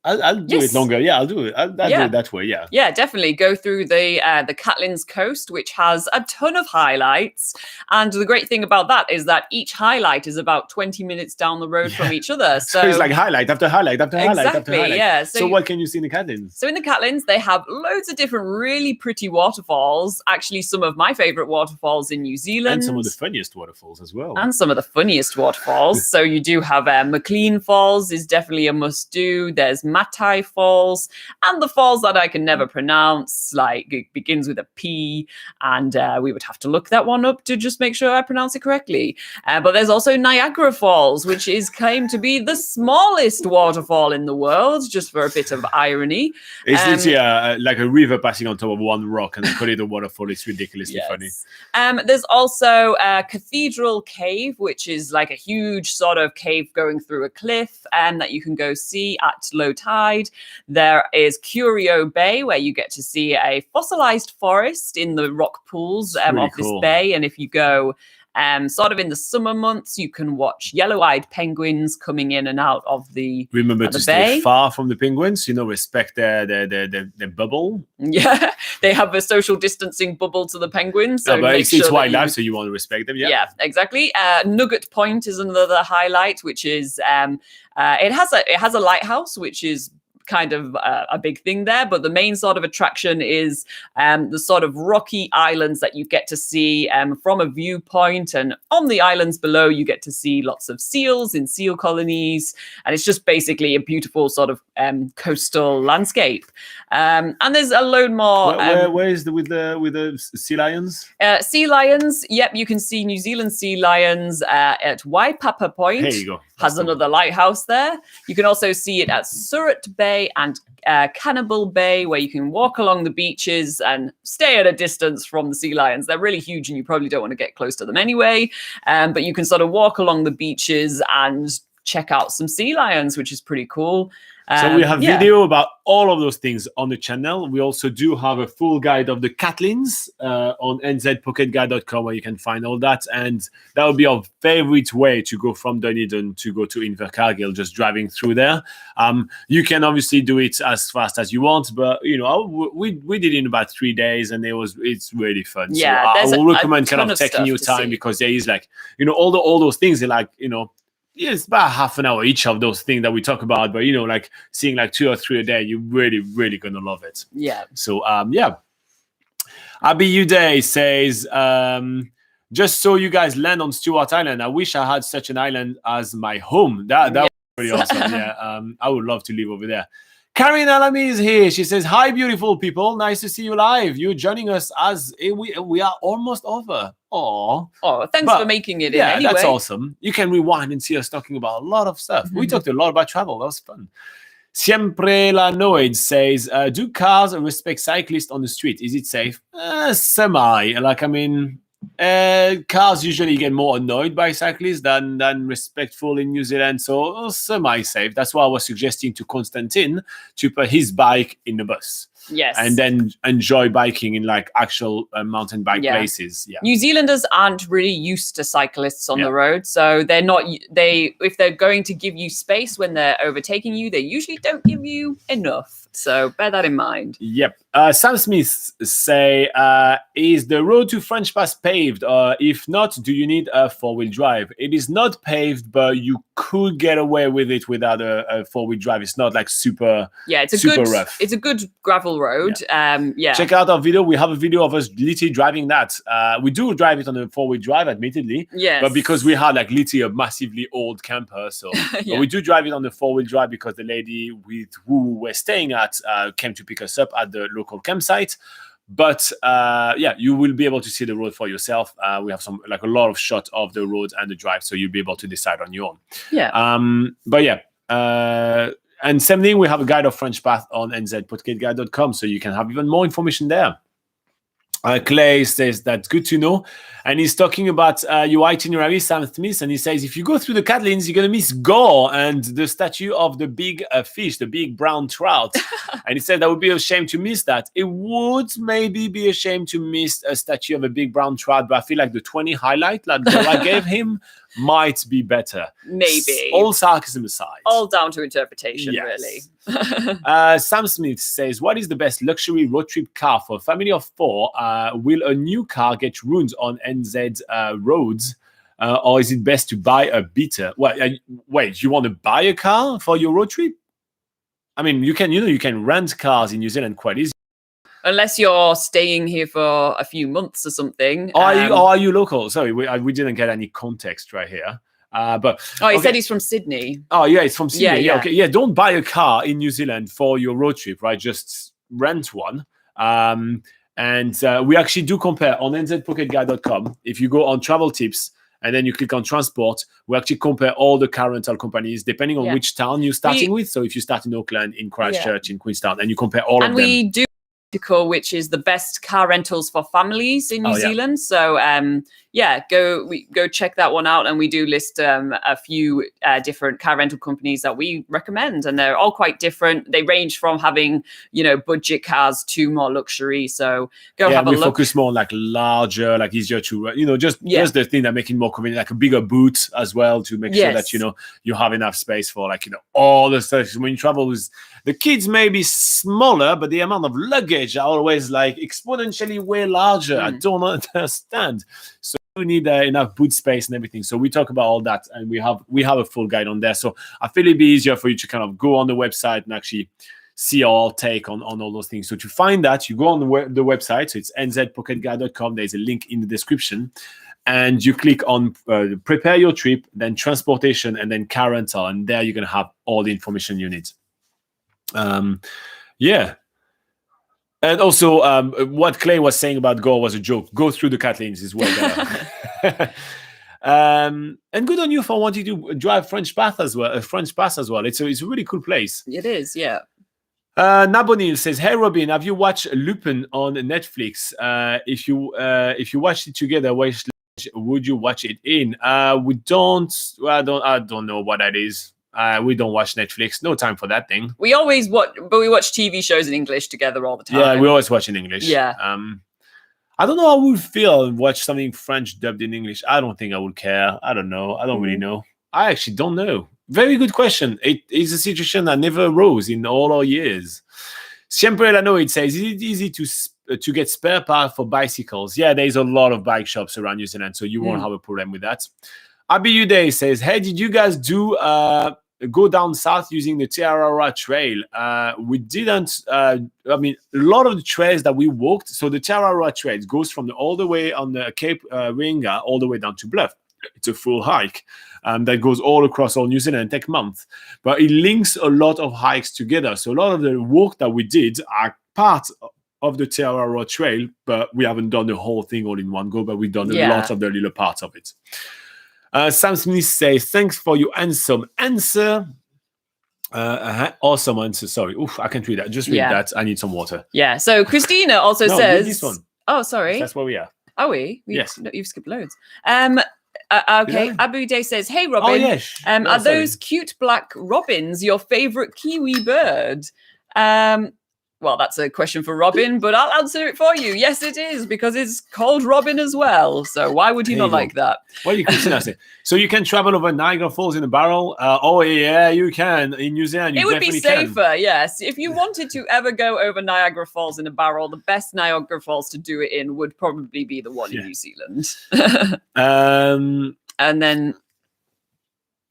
I'll do it longer. Yeah, I'll do it. I'll do it that way. Yeah. Yeah, definitely go through the Catlins coast, which has a ton of highlights. And the great thing about that is that each highlight is about 20 minutes down the road from each other. So it's like highlight after highlight after highlight after highlight. Yeah. So what can you see in the Catlins? So in the Catlins, they have loads of different really pretty waterfalls. Actually, some of my favorite waterfalls in New Zealand. And some of the funniest waterfalls as well. And some of the funniest waterfalls. So you do have McLean Falls is definitely a must-do. There's Matai Falls, and the falls that I can never pronounce, like it begins with a P, and we would have to look that one up to just make sure I pronounce it correctly. But there's also Niagara Falls, which is claimed to be the smallest waterfall in the world, just for a bit of irony. It's literally like a river passing on top of one rock and call it a waterfall. It's ridiculously funny. There's also Cathedral Cave, which is like a huge sort of cave going through a cliff, and that you can go see at low tide. There is Curio Bay, where you get to see a fossilized forest in the rock pools of this bay. And if you go sort of in the summer months, you can watch yellow-eyed penguins coming in and out of the Remember to stay far from the penguins, respect their bubble. Yeah, they have a social distancing bubble to the penguins. So but it's wildlife, so you want to respect them, yeah? Yeah, exactly. Nugget Point is another highlight, which is it has a lighthouse, which is kind of a big thing there, but the main sort of attraction is the sort of rocky islands that you get to see from a viewpoint, and on the islands below you get to see lots of seals in seal colonies, and it's just basically a beautiful sort of coastal landscape. And there's a load more. Where is with the sea lions? Sea lions, yep, you can see New Zealand sea lions at Waipapa Point. There you go. Has another lighthouse there. You can also see it at Surat Bay and Cannibal Bay, where you can walk along the beaches and stay at a distance from the sea lions. They're really huge and you probably don't want to get close to them anyway. But you can sort of walk along the beaches and check out some sea lions, which is pretty cool. So we have video about all of those things on the channel. We also do have a full guide of the catlins on NZPocketGuide.com, where you can find all that. And that would be our favorite way to go from Dunedin to go to Invercargill, just driving through there. You can obviously do it as fast as you want, but we did it in about 3 days, and it's really fun. Yeah, so I will recommend kind of taking your time, because there is like all those things are like yeah, it's about half an hour each of those things that we talk about, but like seeing like 2 or 3 a day, you're really, really gonna love it. Yeah. So Abby Uday says, just so you guys land on Stewart Island. I wish I had such an island as my home. That was pretty awesome. Yeah, I would love to live over there. Karen Alamy is here. She says, hi, beautiful people. Nice to see you live. You're joining us as we are almost over. Oh, thanks for making it in anyway. Yeah, that's awesome. You can rewind and see us talking about a lot of stuff. We talked a lot about travel. That was fun. Siempre la Noid says, do cars respect cyclists on the street? Is it safe? Semi. Cars usually get more annoyed by cyclists than respectful in New Zealand, so semi-safe. That's why I was suggesting to Constantine to put his bike in the bus. Yes. And then enjoy biking in like actual mountain bike places. Yeah. New Zealanders aren't really used to cyclists on the road, so if they're going to give you space when they're overtaking you, they usually don't give you enough. So bear that in mind. Yep. Sam Smith say, is the road to French Pass paved? If not, do you need a 4-wheel drive? It is not paved, but you could get away with it without a 4-wheel drive. It's not like super rough. It's a good gravel road. Check out our video. We have a video of us literally driving that. We do drive it on a 4-wheel drive, admittedly. Yes. But because we had like literally a massively old camper, so but we do drive it on the 4-wheel drive because the lady with who we're staying at came to pick us up at the local campsite. But you will be able to see the road for yourself. We have a lot of shots of the road and the drive, so you'll be able to decide on your own. And same thing, we have a guide of French Path on NZPocketGuide.com, so you can have even more information there. Clay says that's good to know, and he's talking about your itinerary, Sam Smith, and he says if you go through the Catlins, you're gonna miss Gore and the statue of the big fish, the big brown trout. And he said that would be a shame to miss that. It would maybe be a shame to miss a statue of a big brown trout, but I feel like the 20 highlight that I gave him might be better. Maybe. All sarcasm aside. All down to interpretation, really. Sam Smith says, what is the best luxury road trip car for a family of 4? Will a new car get ruined on NZ roads? Or is it best to buy a beater? Wait, you want to buy a car for your road trip? I mean, you can rent cars in New Zealand quite easy. Unless you're staying here for a few months or something. Are you local? Sorry, we didn't get any context right here. He said he's from Sydney. Oh yeah, it's from Sydney. Yeah. Okay. Yeah, don't buy a car in New Zealand for your road trip, right? Just rent one. And we actually do compare on NZPocketGuide.com. If you go on travel tips and then you click on transport, we actually compare all the car rental companies depending on which town you're starting with. So if you start in Auckland, in Christchurch, in Queenstown, and you compare all of them. And we do which is the best car rentals for families in New Zealand. So go check that one out, and we do list a few different car rental companies that we recommend, and they're all quite different. They range from having budget cars to more luxury. So go have a look. We focus more on like larger, like easier to just the thing that make it more convenient, like a bigger boot as well, to make sure that you have enough space for all the stuff. When you travel with the kids, may be smaller, but the amount of luggage are always like exponentially way larger. I don't understand. So we need enough boot space and everything. So we talk about all that, and we have a full guide on there. So I feel it'd be easier for you to kind of go on the website and actually see our take on all those things. So to find that, you go on the website. So it's nzpocketguide.com. There's a link in the description. And you click on prepare your trip, then transportation, and then car rental. And there you're going to have all the information you need. And also, what Clay was saying about Gore was a joke. Go through the Catlins is way better. And good on you for wanting to drive French Pass as well. It's a really cool place. It is, yeah. Nabonil says, "Hey Robin, have you watched Lupin on Netflix? If you watched it together, would you watch it in? We don't. Well, I don't know what that is. We don't watch Netflix. No time for that thing. We always watch, but we watch TV shows in English together all the time. Yeah, we always watch in English. Yeah. I don't know how I would feel watch something French dubbed in English. I don't think I would care. I don't know. I don't really know. I actually don't know. Very good question. It is a situation that never arose in all our years. Siempre Lano, it says, is it easy to get spare parts for bicycles? Yeah, there's a lot of bike shops around New Zealand, so you won't have a problem with that. Abi Uday says, hey, did you guys do go down south using the Tiarara Trail? We didn't. I mean, a lot of the trails that we walked, so the Tiarara Trail goes from all the way on the Cape Ringa all the way down to Bluff. It's a full hike that goes all across all New Zealand and take months. But it links a lot of hikes together. So a lot of the walk that we did are part of the Tiarara Trail, but we haven't done the whole thing all in one go, but we've done a lot of the little parts of it. Sam Smith says, thanks for your answer. Awesome answer. Sorry. Oof, I can't read that. Just read that. I need some water. Yeah. So Christina also says... this one. Oh, sorry. That's where we are. Are we? Yes. No, you've skipped loads. Okay. Abu Day says, hey, Robin. Oh, yes. Are those cute black robins your favorite kiwi bird? Well, that's a question for Robin, but I'll answer it for you. Yes, it is, because it's called Robin as well. So why would you not like that? Well, you can say. So you can travel over Niagara Falls in a barrel? Oh, yeah, you can. In New Zealand, it would be safer, yes. If you wanted to ever go over Niagara Falls in a barrel, the best Niagara Falls to do it in would probably be the one in New Zealand. And then...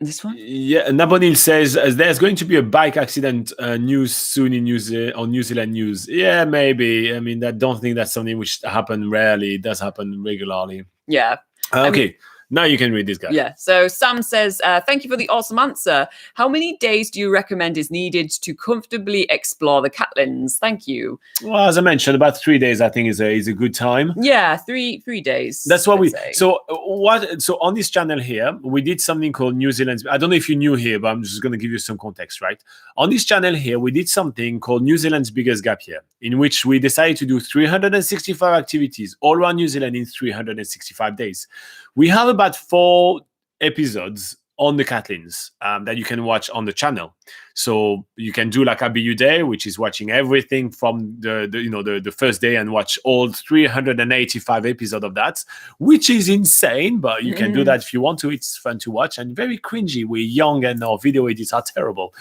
this one? Yeah, Nabonil says there's going to be a bike accident news soon in New Zealand news. Yeah, maybe. I mean, I don't think that's something which happens rarely. It does happen regularly. Yeah. Okay. Now you can read this guy. Yeah. So Sam says, thank you for the awesome answer. How many days do you recommend is needed to comfortably explore the Catlins? Thank you. Well, as I mentioned, about 3 days, I think is a good time. Yeah, three days. That's what say. So on this channel here, we did something called New Zealand's. I don't know if you're new here, but I'm just going to give you some context, right? On this channel here, we did something called New Zealand's Biggest Gap Year, in which we decided to do 365 activities all around New Zealand in 365 days. We have about 4 episodes on the Catlins that you can watch on the channel. So you can do like Abiyu Day, which is watching everything from the first day and watch all 385 episodes of that, which is insane, but you can do that if you want to. It's fun to watch and very cringy. We're young and our video edits are terrible.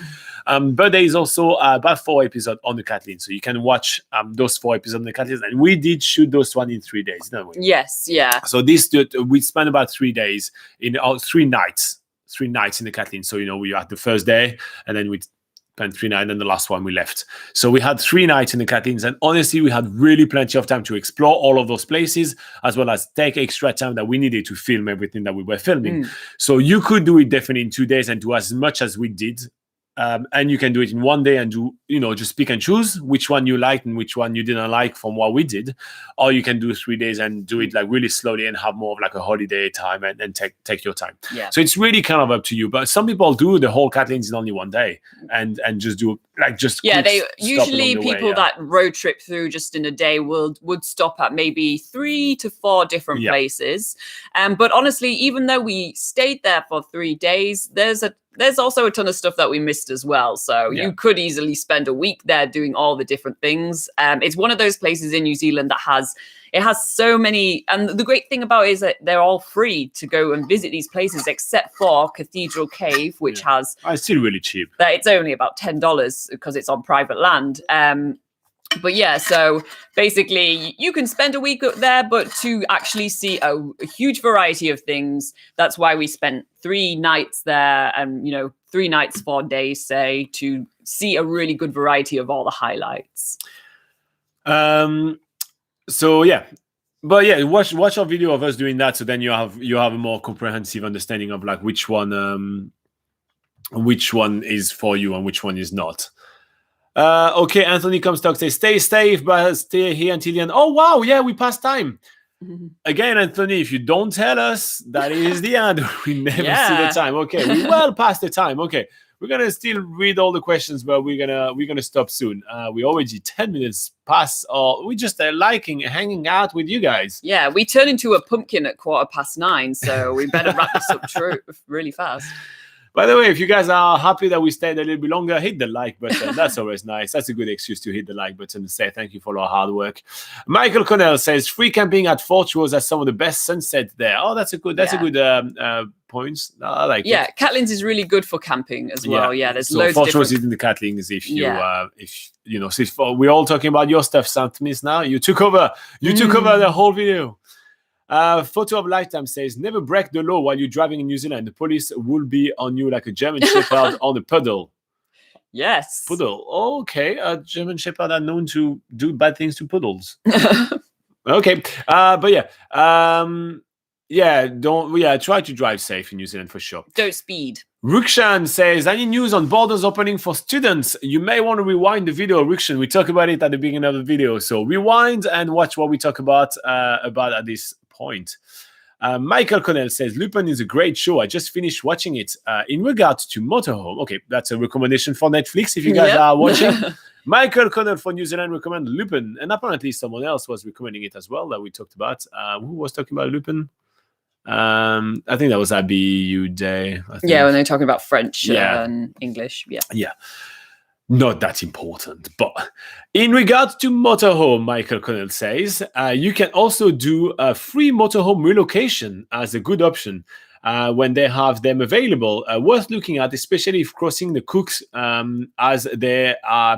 But there is also about 4 episodes on the Catlins. So you can watch those 4 episodes on the Catlins. And we did shoot those one in 3 days, didn't we? Yes, yeah. So we spent about 3 days in 3 nights. 3 nights in the Catlin. So, we had the first day and then we spent 3 nights and the last one we left. So we had 3 nights in the Catlins and honestly, we had really plenty of time to explore all of those places as well as take extra time that we needed to film everything that we were filming. So you could do it definitely in 2 days and do as much as we did. And you can do it in 1 day and do, just pick and choose which one you liked and which one you didn't like from what we did. Or you can do 3 days and do it like really slowly and have more of like a holiday time and take your time. Yeah. So it's really kind of up to you. But some people do the whole Catlins in only 1 day and just do like just they usually people that road trip through just in a day would stop at maybe 3 to 4 different places. But honestly, even though we stayed there for 3 days, there's also a ton of stuff that we missed as well. So you could easily spend a week there doing all the different things. It's one of those places in New Zealand that has so many. And the great thing about it is that they're all free to go and visit these places, except for Cathedral Cave, which has... It's still really cheap. It's only about $10 because it's on private land. But yeah, so basically you can spend a week up there, but to actually see a huge variety of things, that's why we spent 3 nights there and, 3 nights, 4 days, say, to see a really good variety of all the highlights. So yeah, but yeah, watch our video of us doing that. So then you have a more comprehensive understanding of like which one is for you and which one is not. Okay, Anthony Comstock says, stay safe, but stay here until the end. Oh, wow. Yeah, we passed time. Again, Anthony, if you don't tell us, that is the end. We never see the time. Okay, we well past the time. Okay, We're gonna still read all the questions, but we're gonna stop soon. We already 10 minutes past, or we just hanging out with you guys. Yeah, we turn into a pumpkin at 9:15, so we better wrap this up really fast. By the way, if you guys are happy that we stayed a little bit longer, hit the like button. That's always nice. That's a good excuse to hit the like button and say thank you for our hard work. Michael Connell says free camping at Fort Rose has some of the best sunset there. Oh, that's a good point. I like it. Catlins is really good for camping as well. Yeah, there's loads Fort of Rose different... is in the Catlins. If we're all talking about your stuff, Saint-Denis now. You took over the whole video. Photo of Lifetime says, never break the law while you're driving in New Zealand. The police will be on you like a German Shepherd on a puddle. Yes. Puddle. Okay. A German Shepherd are known to do bad things to puddles. Okay. Try to drive safe in New Zealand for sure. Don't speed. Rukshan says, any news on borders opening for students? You may want to rewind the video, Rukshan. We talk about it at the beginning of the video. So rewind and watch what we talk about at this point. Michael Connell says, Lupin is a great show. I just finished watching it. In regards to motorhome, okay, that's a recommendation for Netflix if you guys are watching. Michael Connell for New Zealand recommend Lupin. And apparently someone else was recommending it as well that we talked about. Who was talking about Lupin? I think that was Abby Uday. Yeah, when they're talking about French and English. Yeah. Not that important. But in regards to motorhome, Michael Connell says, you can also do a free motorhome relocation as a good option when they have them available. Worth looking at, especially if crossing the Cooks as they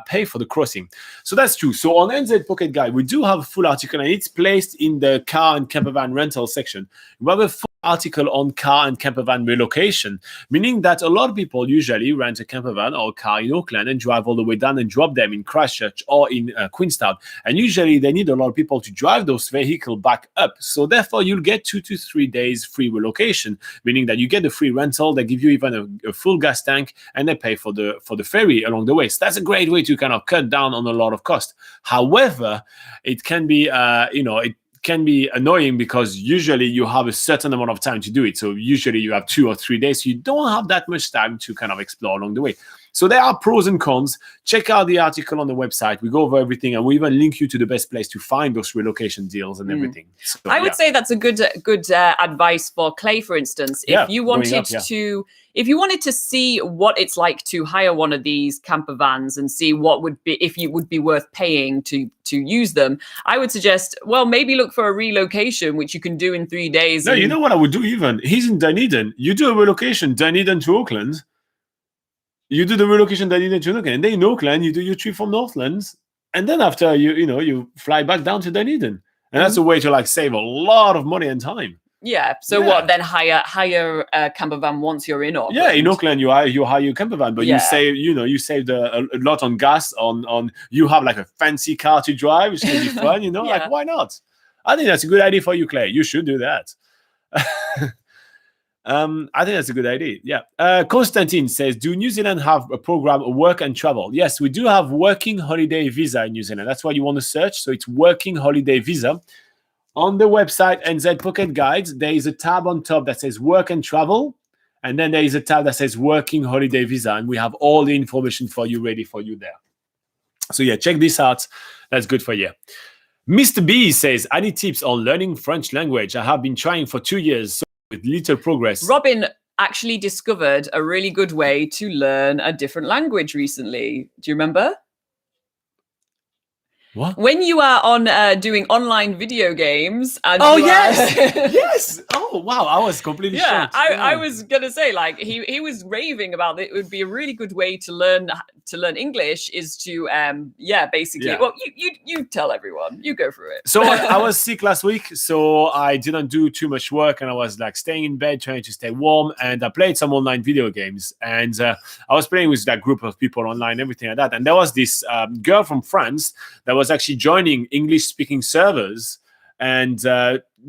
pay for the crossing. So that's true. So on NZ Pocket Guide, we do have a full article and it's placed in the car and campervan rental section. We have a full article on car and campervan relocation, meaning that a lot of people usually rent a campervan or a car in Auckland and drive all the way down and drop them in Christchurch or in Queenstown. And usually they need a lot of people to drive those vehicles back up. So therefore you'll get 2 to 3 days free relocation, meaning that you get the free rental, they give you even a full gas tank, and they pay for the ferry along the way. So that's a great way to kind of cut down on a lot of cost. However, it can be, it can be annoying because usually you have a certain amount of time to do it. So usually you have 2 or 3 days. So you don't have that much time to kind of explore along the way. So there are pros and cons. Check out the article on the website. We go over everything, and we even link you to the best place to find those relocation deals and everything. So, I would say that's a good advice for Clay, for instance. If you wanted to see what it's like to hire one of these camper vans and see what would be if you would be worth paying to use them, I would suggest, well, maybe look for a relocation, which you can do in 3 days. No, you know what I would do even? He's in Dunedin. You do a relocation, Dunedin to Auckland. You do the relocation Dunedin to Auckland. And then in Auckland, you do your trip from Northlands. And then after, you fly back down to Dunedin. And that's a way to save a lot of money and time. Yeah. So what then? Hire a camper van once you're in Auckland. Yeah, in Auckland you hire your camper van, but you saved a lot on gas. On you have like a fancy car to drive, which can be fun. Like why not? I think that's a good idea for you, Clay. You should do that. I think that's a good idea. Yeah. Constantine says, do New Zealand have a program of work and travel? Yes, we do have working holiday visa in New Zealand. That's what you want to search. So it's working holiday visa. On the website NZ Pocket Guides, there is a tab on top that says work and travel. And then there is a tab that says working holiday visa. And we have all the information for you ready for you there. So yeah, check this out. That's good for you. Mr. B says, any tips on learning French language? I have been trying for 2 years. With little progress. Robin actually discovered a really good way to learn a different language recently. Do you remember? What? When you are on doing online video games. And yes. Oh, wow. I was completely shocked. I was going to say, he was raving about it. It would be a really good way to learn English is to, basically, well, you tell everyone. You go through it. So I was sick last week, so I didn't do too much work, and I was staying in bed, trying to stay warm, and I played some online video games, and I was playing with that group of people online, everything like that, and there was this girl from France that was actually joining English-speaking servers and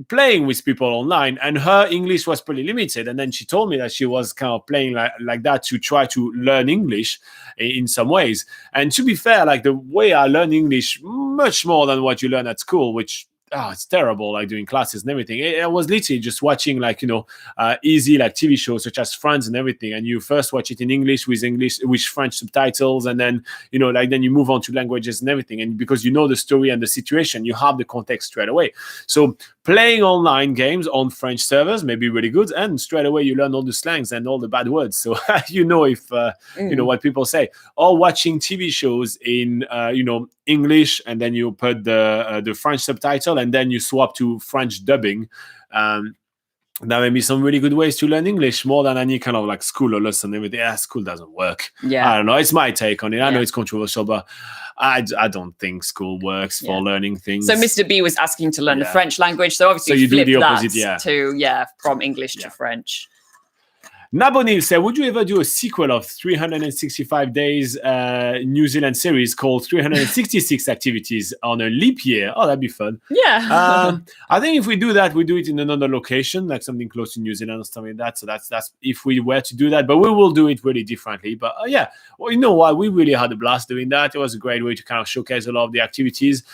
playing with people online, and her English was pretty limited. And then she told me that she was kind of playing like that to try to learn English in some ways. And to be fair, the way I learn English much more than what you learn at school, which it's terrible, like doing classes and everything. I was literally just watching like, easy like TV shows such as Friends and everything. And you first watch it in English with French subtitles. And then, then you move on to languages and everything. And because you know the story and the situation, you have the context straight away. So playing online games on French servers may be really good. And straight away you learn all the slangs and all the bad words. So if, what people say. Or watching TV shows in, English, and then you put the French subtitle, and then you swap to French dubbing. There may be some really good ways to learn English more than any kind of like school or lesson. Everything. School doesn't work. Yeah. I don't know. It's my take on it. I know it's controversial, but I don't think school works for learning things. So Mr. B was asking to learn the French language. So obviously you flip do the opposite, to from English to French. Nabonil said, would you ever do a sequel of 365 days New Zealand series called 366 Activities on a leap year? Oh, that'd be fun. Yeah. I think if we do that, we do it in another location, like something close to New Zealand or something like that. So that's if we were to do that, but we will do it really differently. But well, you know what? We really had a blast doing that. It was a great way to kind of showcase a lot of the activities.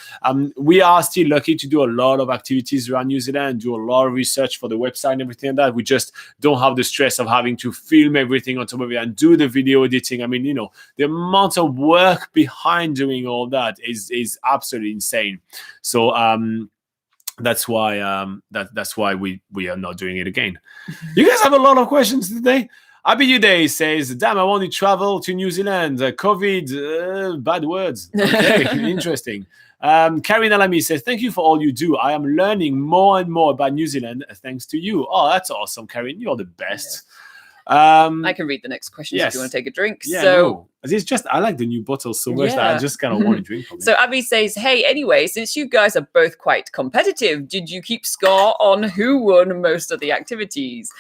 We are still lucky to do a lot of activities around New Zealand, do a lot of research for the website and everything like that. We just don't have the stress of having to film everything on top of it and do the video editing. I mean, the amount of work behind doing all that is absolutely insane. So that's why that's why we are not doing it again. You guys have a lot of questions today. Abiuday says, damn, I want to travel to New Zealand. COVID, bad words. Okay, interesting. Karin Alami says, thank you for all you do. I am learning more and more about New Zealand thanks to you. Oh, that's awesome, Karin. You're the best. I can read the next question if you want to take a drink. It's just I like the new bottles so much that I just kind of want to drink from it. So Abby says, hey, anyway, since you guys are both quite competitive, did you keep score on who won most of the activities?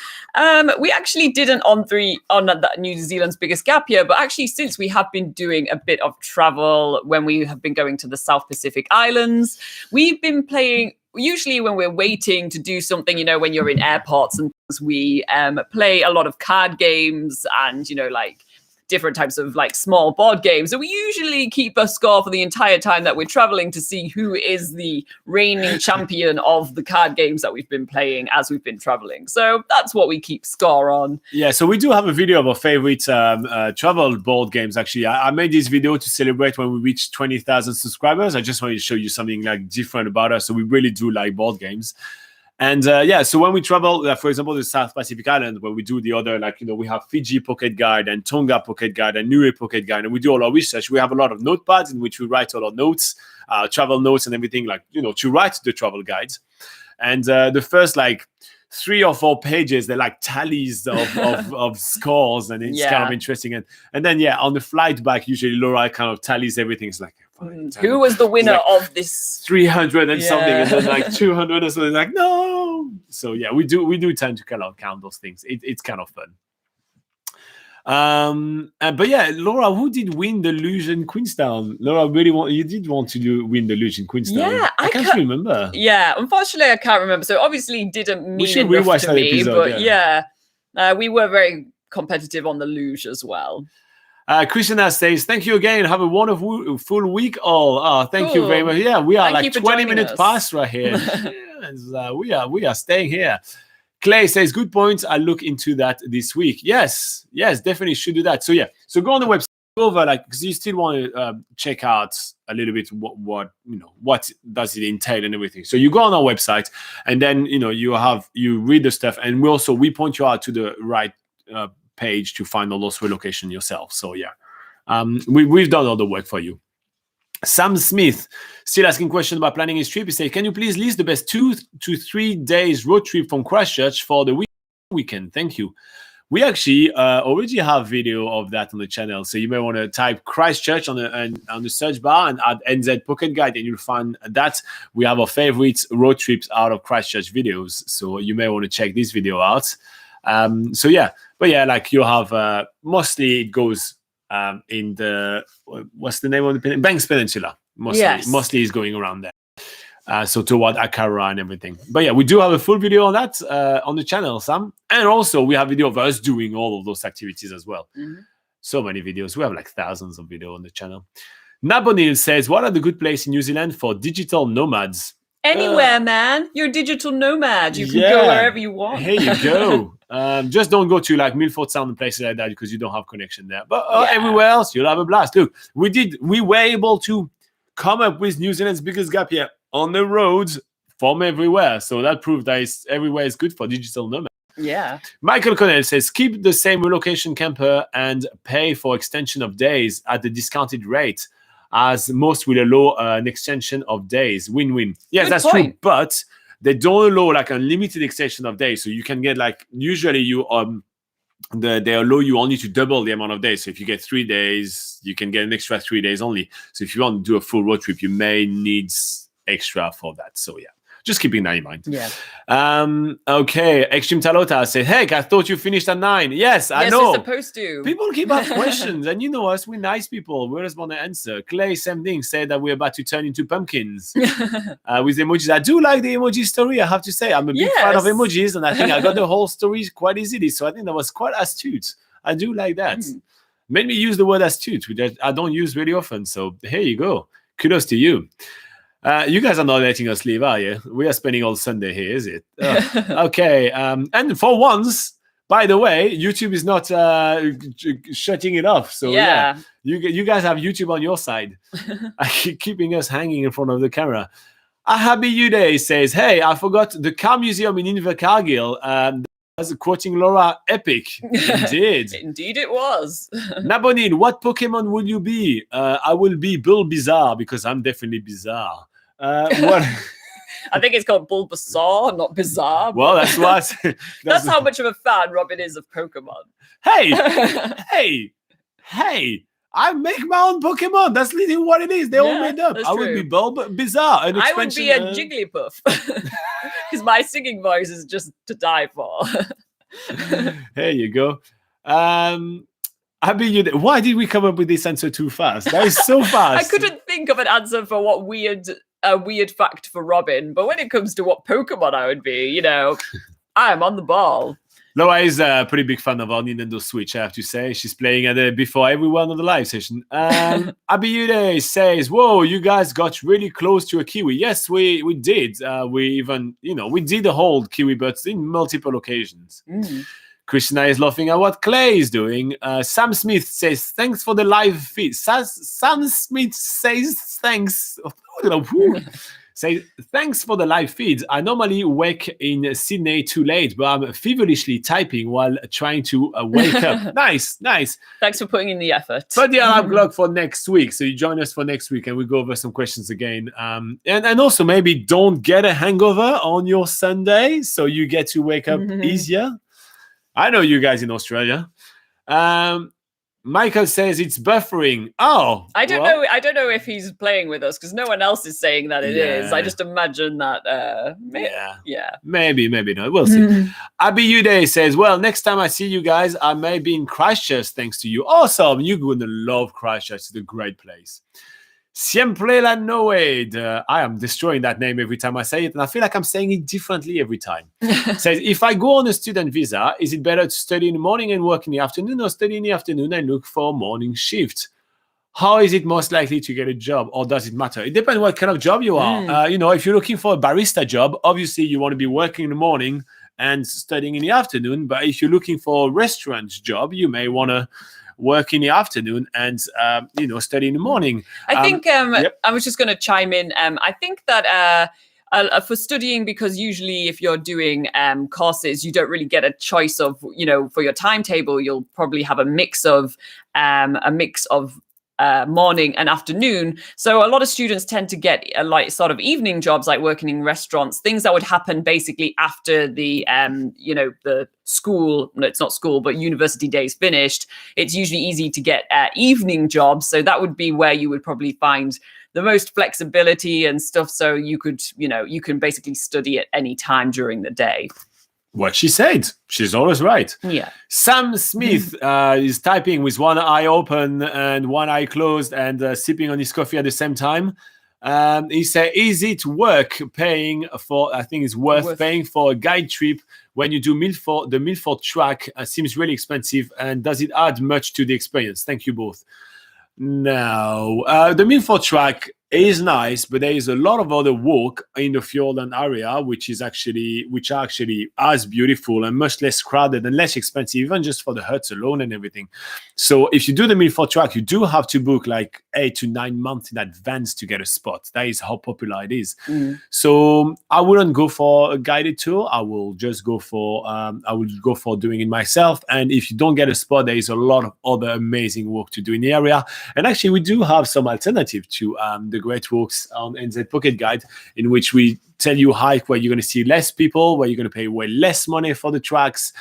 We actually didn't on that New Zealand's biggest gap year, but actually since we have been doing a bit of travel when we have been going to the South Pacific Islands, we've been playing. Usually when we're waiting to do something, when you're in airports and things, we play a lot of card games and, like different types of like small board games. So we usually keep a score for the entire time that we're traveling to see who is the reigning champion of the card games that we've been playing as we've been traveling. So that's what we keep score on. Yeah, so we do have a video of our favorite travel board games. Actually, I made this video to celebrate when we reached 20,000 subscribers. I just wanted to show you something like different about us. So we really do like board games. And so when we travel, for example, the South Pacific Island, where we do the other, we have Fiji Pocket Guide and Tonga Pocket Guide and Niue Pocket Guide, and we do all our research. We have a lot of notepads in which we write all our notes, travel notes and everything, to write the travel guides. And the first, 3 or 4 pages, they're like tallies of scores, and it's kind of interesting. And then, on the flight back, usually Laura kind of tallies everything. It's like, who was the winner of this 300 and something, and then 200 or something, no. So we do tend to kind of count those things. It's kind of fun. But Laura, who did win the luge in Queenstown? Laura, you did want to win the luge in Queenstown. Yeah, I can't remember. Yeah, unfortunately I can't remember. So obviously didn't mean enough to me, episode, but we were very competitive on the luge as well. Christina says, thank you again. Have a wonderful full week all. Thank you very much. Yeah, we are like 20 minutes past right here. We are staying here. Clay says, good points. I'll look into that this week. Yes, definitely should do that. So go on the website, go over, because you still want to check out a little bit what does it entail and everything. So you go on our website, and then you read the stuff, and we point you out to the right page to find all those relocation yourself. So we've done all the work for you. Sam Smith still asking questions about planning his trip. He said, can you please list the best 2 to 3 days road trip from Christchurch for the weekend? Thank you. We actually already have video of that on the channel. So you may want to type Christchurch on the search bar and add NZ Pocket Guide, and you'll find that we have our favorite road trips out of Christchurch videos. So you may want to check this video out. You have mostly it goes in the what's the name of the peninsula? Banks Peninsula. Mostly is going around there. So toward Akara and everything. But we do have a full video on that on the channel, Sam. And also we have video of us doing all of those activities as well. Mm-hmm. So many videos. We have thousands of videos on the channel. Nabonil says, what are the good places in New Zealand for digital nomads? Anywhere, man. You're a digital nomad. You can go Yeah. wherever you want. Here you go. Just don't go to like Milford Sound and places like that because you don't have connection there. But Yeah. everywhere else, you'll have a blast. Look, we were able to come up with New Zealand's biggest gap year on the roads from everywhere. So that proved that everywhere is good for digital nomads. Yeah. Michael Connell says, keep the same relocation camper and pay for extension of days at the discounted rate, as most will allow an extension of days. Win-win. Yes, Good that's point. true. But they don't allow like unlimited extension of days. So you can get like, usually you they allow you only to double the amount of days. So if you get 3 days, you can get an extra 3 days only. So if you want to do a full road trip, you may need extra for that. So yeah. Just keeping that in mind. Yeah. Okay. Extreme Talota said, heck, I thought you finished at 9. Yes, I know. You're supposed to. People keep asking questions, and you know us, we're nice people. We just want to answer. Clay, same thing, said that we're about to turn into pumpkins with emojis. I do like the emoji story, I have to say. I'm a big fan of emojis, and I think I got the whole story quite easily. So I think that was quite astute. I do like that. Made me use the word astute, which I don't use really often. So here you go. Kudos to you. You guys are not letting us leave, are you? We are spending all Sunday here, is it? Okay. And for once, by the way, YouTube is not shutting it off. So yeah, you guys have YouTube on your side, keeping us hanging in front of the camera. A happy you day says, hey, I forgot the car museum in Invercargill. As quoting Laura, epic. Indeed. Indeed it was. Nabonin, what Pokemon will you be? I will be Bulbasaur because I'm definitely bizarre. What? I think it's called Bulbasaur, not Bizarre. Well, that's what. That's how much of a fan Robin is of Pokemon. Hey! I make my own Pokemon. That's literally what it is. They're all made up. I would be Bulbasaur. I would be a Jigglypuff because my singing voice is just to die for. There you go. Why did we come up with this answer too fast? That is so fast. I couldn't think of an answer for what weird fact for Robin, but when it comes to what Pokemon I would be, I'm on the ball. Laura is a pretty big fan of our Nintendo Switch, I have to say. She's playing it before everyone on the live session. Abiyude says, whoa, you guys got really close to a kiwi. Yes, we did. We even, we did the whole kiwi, but in multiple occasions. Christina is laughing at what Clay is doing. Sam Smith says, thanks for the live feed. Sam Smith says, thanks. Say, thanks for the live feed. I normally wake in Sydney too late, but I'm feverishly typing while trying to wake up. Nice. Thanks for putting in the effort. Put the alarm clock for next week. So you join us for next week and we go over some questions again. And also maybe don't get a hangover on your Sunday so you get to wake up easier. I know you guys in Australia. Michael says it's buffering. Oh, I don't know. I don't know if he's playing with us because no one else is saying that it is. I just imagine that. Maybe not. We'll see. Abiyude says, "Well, next time I see you guys, I may be in Christchurch thanks to you. Awesome! You're gonna love Christchurch. It's a great place." Siempre la Noed. I am destroying that name every time I say it, and I feel like I'm saying it differently every time. Says, if I go on a student visa, is it better to study in the morning and work in the afternoon, or study in the afternoon and look for a morning shift? How is it most likely to get a job, or does it matter? It depends what kind of job you are. If you're looking for a barista job, obviously you want to be working in the morning and studying in the afternoon. But if you're looking for a restaurant job, you may want to work in the afternoon and study in the morning. I think I was just going to chime in. I think that for studying, because usually if you're doing courses, you don't really get a choice of for your timetable. You'll probably have a mix of morning and afternoon. So a lot of students tend to get sort of evening jobs, like working in restaurants, things that would happen basically after the the school. No, it's not school, but university days finished. It's usually easy to get evening jobs. So that would be where you would probably find the most flexibility and stuff. So you could, you can basically study at any time during the day. What she said. She's always right. Yeah. Sam Smith is typing with one eye open and one eye closed and sipping on his coffee at the same time. He said, is it worth paying for, I think it's worth paying for a guide trip when you do the Milford track? Seems really expensive. And does it add much to the experience? Thank you both. No. The Milford track is nice, but there is a lot of other walk in the fjordland area, which are actually as beautiful and much less crowded and less expensive, even just for the huts alone and everything. So if you do the Milford track, you do have to book like 8 to 9 months in advance to get a spot. That is how popular it is. So I wouldn't go for a guided tour. I will just go for doing it myself. And if you don't get a spot, there is a lot of other amazing work to do in the area. And actually, we do have some alternative to the great walks on NZ Pocket Guide, in which we tell you hike where you're going to see less people, where you're going to pay way less money for the tracks,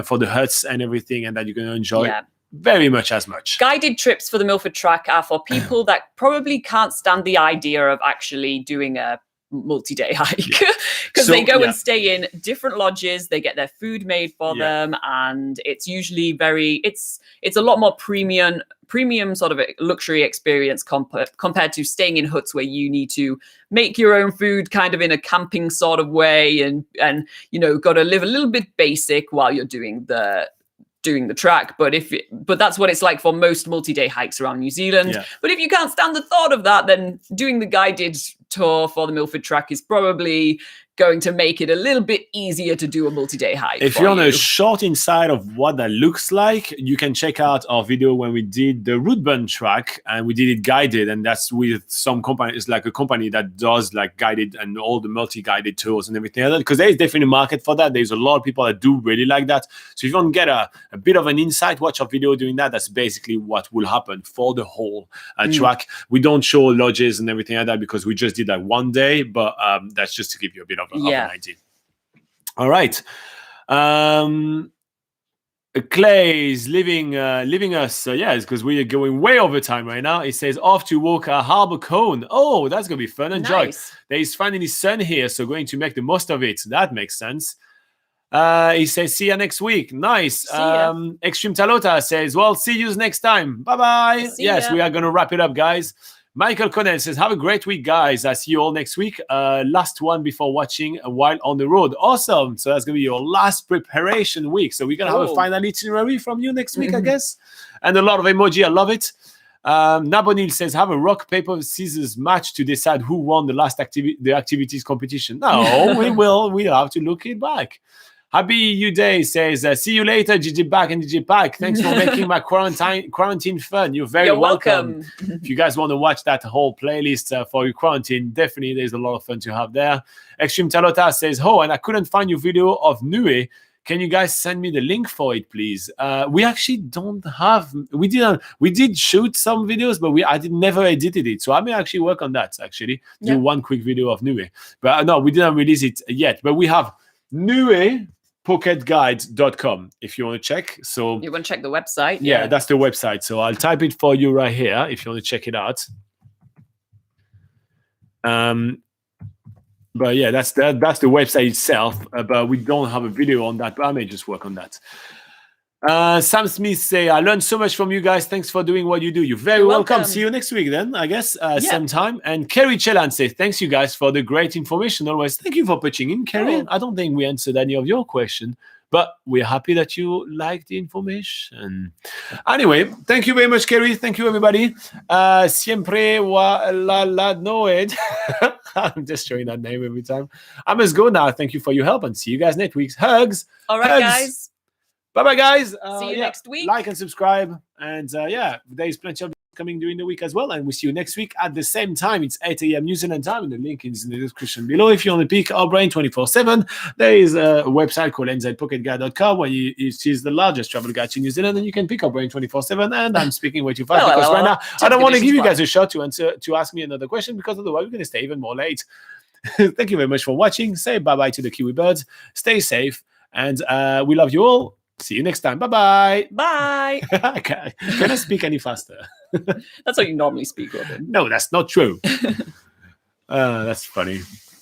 for the huts and everything, and that you're going to enjoy very much as much. Guided trips for the Milford track are for people that probably can't stand the idea of actually doing a multi-day hike, because they go and stay in different lodges, they get their food made for them, and it's usually it's a lot more premium sort of a luxury experience compared to staying in huts where you need to make your own food kind of in a camping sort of way, and you know, got to live a little bit basic while you're doing the track. But that's what it's like for most multi-day hikes around New Zealand. But if you can't stand the thought of that, then doing the guided tour for the Milford track is probably going to make it a little bit easier to do a multi-day hike. If you want a short insight of what that looks like, you can check out our video when we did the Rootburn track, and we did it guided, and that's with some company. It's like a company that does like guided and all the multi-guided tours and everything like that, because there is definitely a market for that. There's a lot of people that do really like that. So if you want to get a bit of an insight, watch our video doing that. That's basically what will happen for the whole track. We don't show lodges and everything like that because we just did like one day, but that's just to give you a bit of an idea. All right. Clay is leaving us. It's because we are going way over time right now. He says off to walk a harbour cone. Oh, that's gonna be fun. Enjoy. Nice. There is finally sun here, so going to make the most of it. That makes sense. He says see you next week. Nice. Extreme Talota says, well, see you next time. Bye bye. Yes, we are gonna wrap it up, guys. Michael Connell says, have a great week, guys. I see you all next week. Last one before watching while on the road. Awesome. So that's going to be your last preparation week. So we're going to have a final itinerary from you next week, I guess. And a lot of emoji. I love it. Nabonil says, have a rock, paper, scissors match to decide who won the activities competition. No, we will. We have to look it back. Happy You Day says, see you later, GG Back and GG Pack. Thanks for making my quarantine fun. You're very welcome. If you guys want to watch that whole playlist for your quarantine, definitely there's a lot of fun to have there. Extreme Talota says, oh, and I couldn't find your video of Nue. Can you guys send me the link for it, please? We actually don't have. We did shoot some videos, but I never edited it. So I may actually work on that. Actually, do one quick video of Nue. But no, we didn't release it yet. But we have NZPocketGuide.com if you want to check. So you want to check the website? Yeah, that's the website. So I'll type it for you right here if you want to check it out. But yeah, that's the website itself. But we don't have a video on that. But I may just work on that. Sam Smith say, I learned so much from you guys. Thanks for doing what you do. You're very welcome. See you next week then, I guess, same time. And Kerry Chelan says, thanks you guys for the great information always. Thank you for pitching in, Kerry. I don't think we answered any of your question, but we're happy that you like the information. Anyway, thank you very much, Kerry. Thank you, everybody. Siempre la noed. I'm just showing that name every time. I must go now. Thank you for your help and see you guys next week. Hugs. All right, guys. Bye-bye, guys. See you next week. Like and subscribe. And there's plenty of coming during the week as well. And we'll see you next week at the same time. It's 8 a.m. New Zealand time. And the link is in the description below. If you want to pick our brain 24/7, there is a website called NZPocketGuide.com where it is the largest travel guide to New Zealand. And you can pick our brain 24/7. And I'm speaking way too fast because right now I don't want to give you guys a shot to ask me another question, because otherwise we're going to stay even more late. Thank you very much for watching. Say bye-bye to the Kiwi birds. Stay safe. And we love you all. See you next time. Bye-bye. Bye. Can I speak any faster? That's how you normally speak, Robin. No, that's not true. That's funny.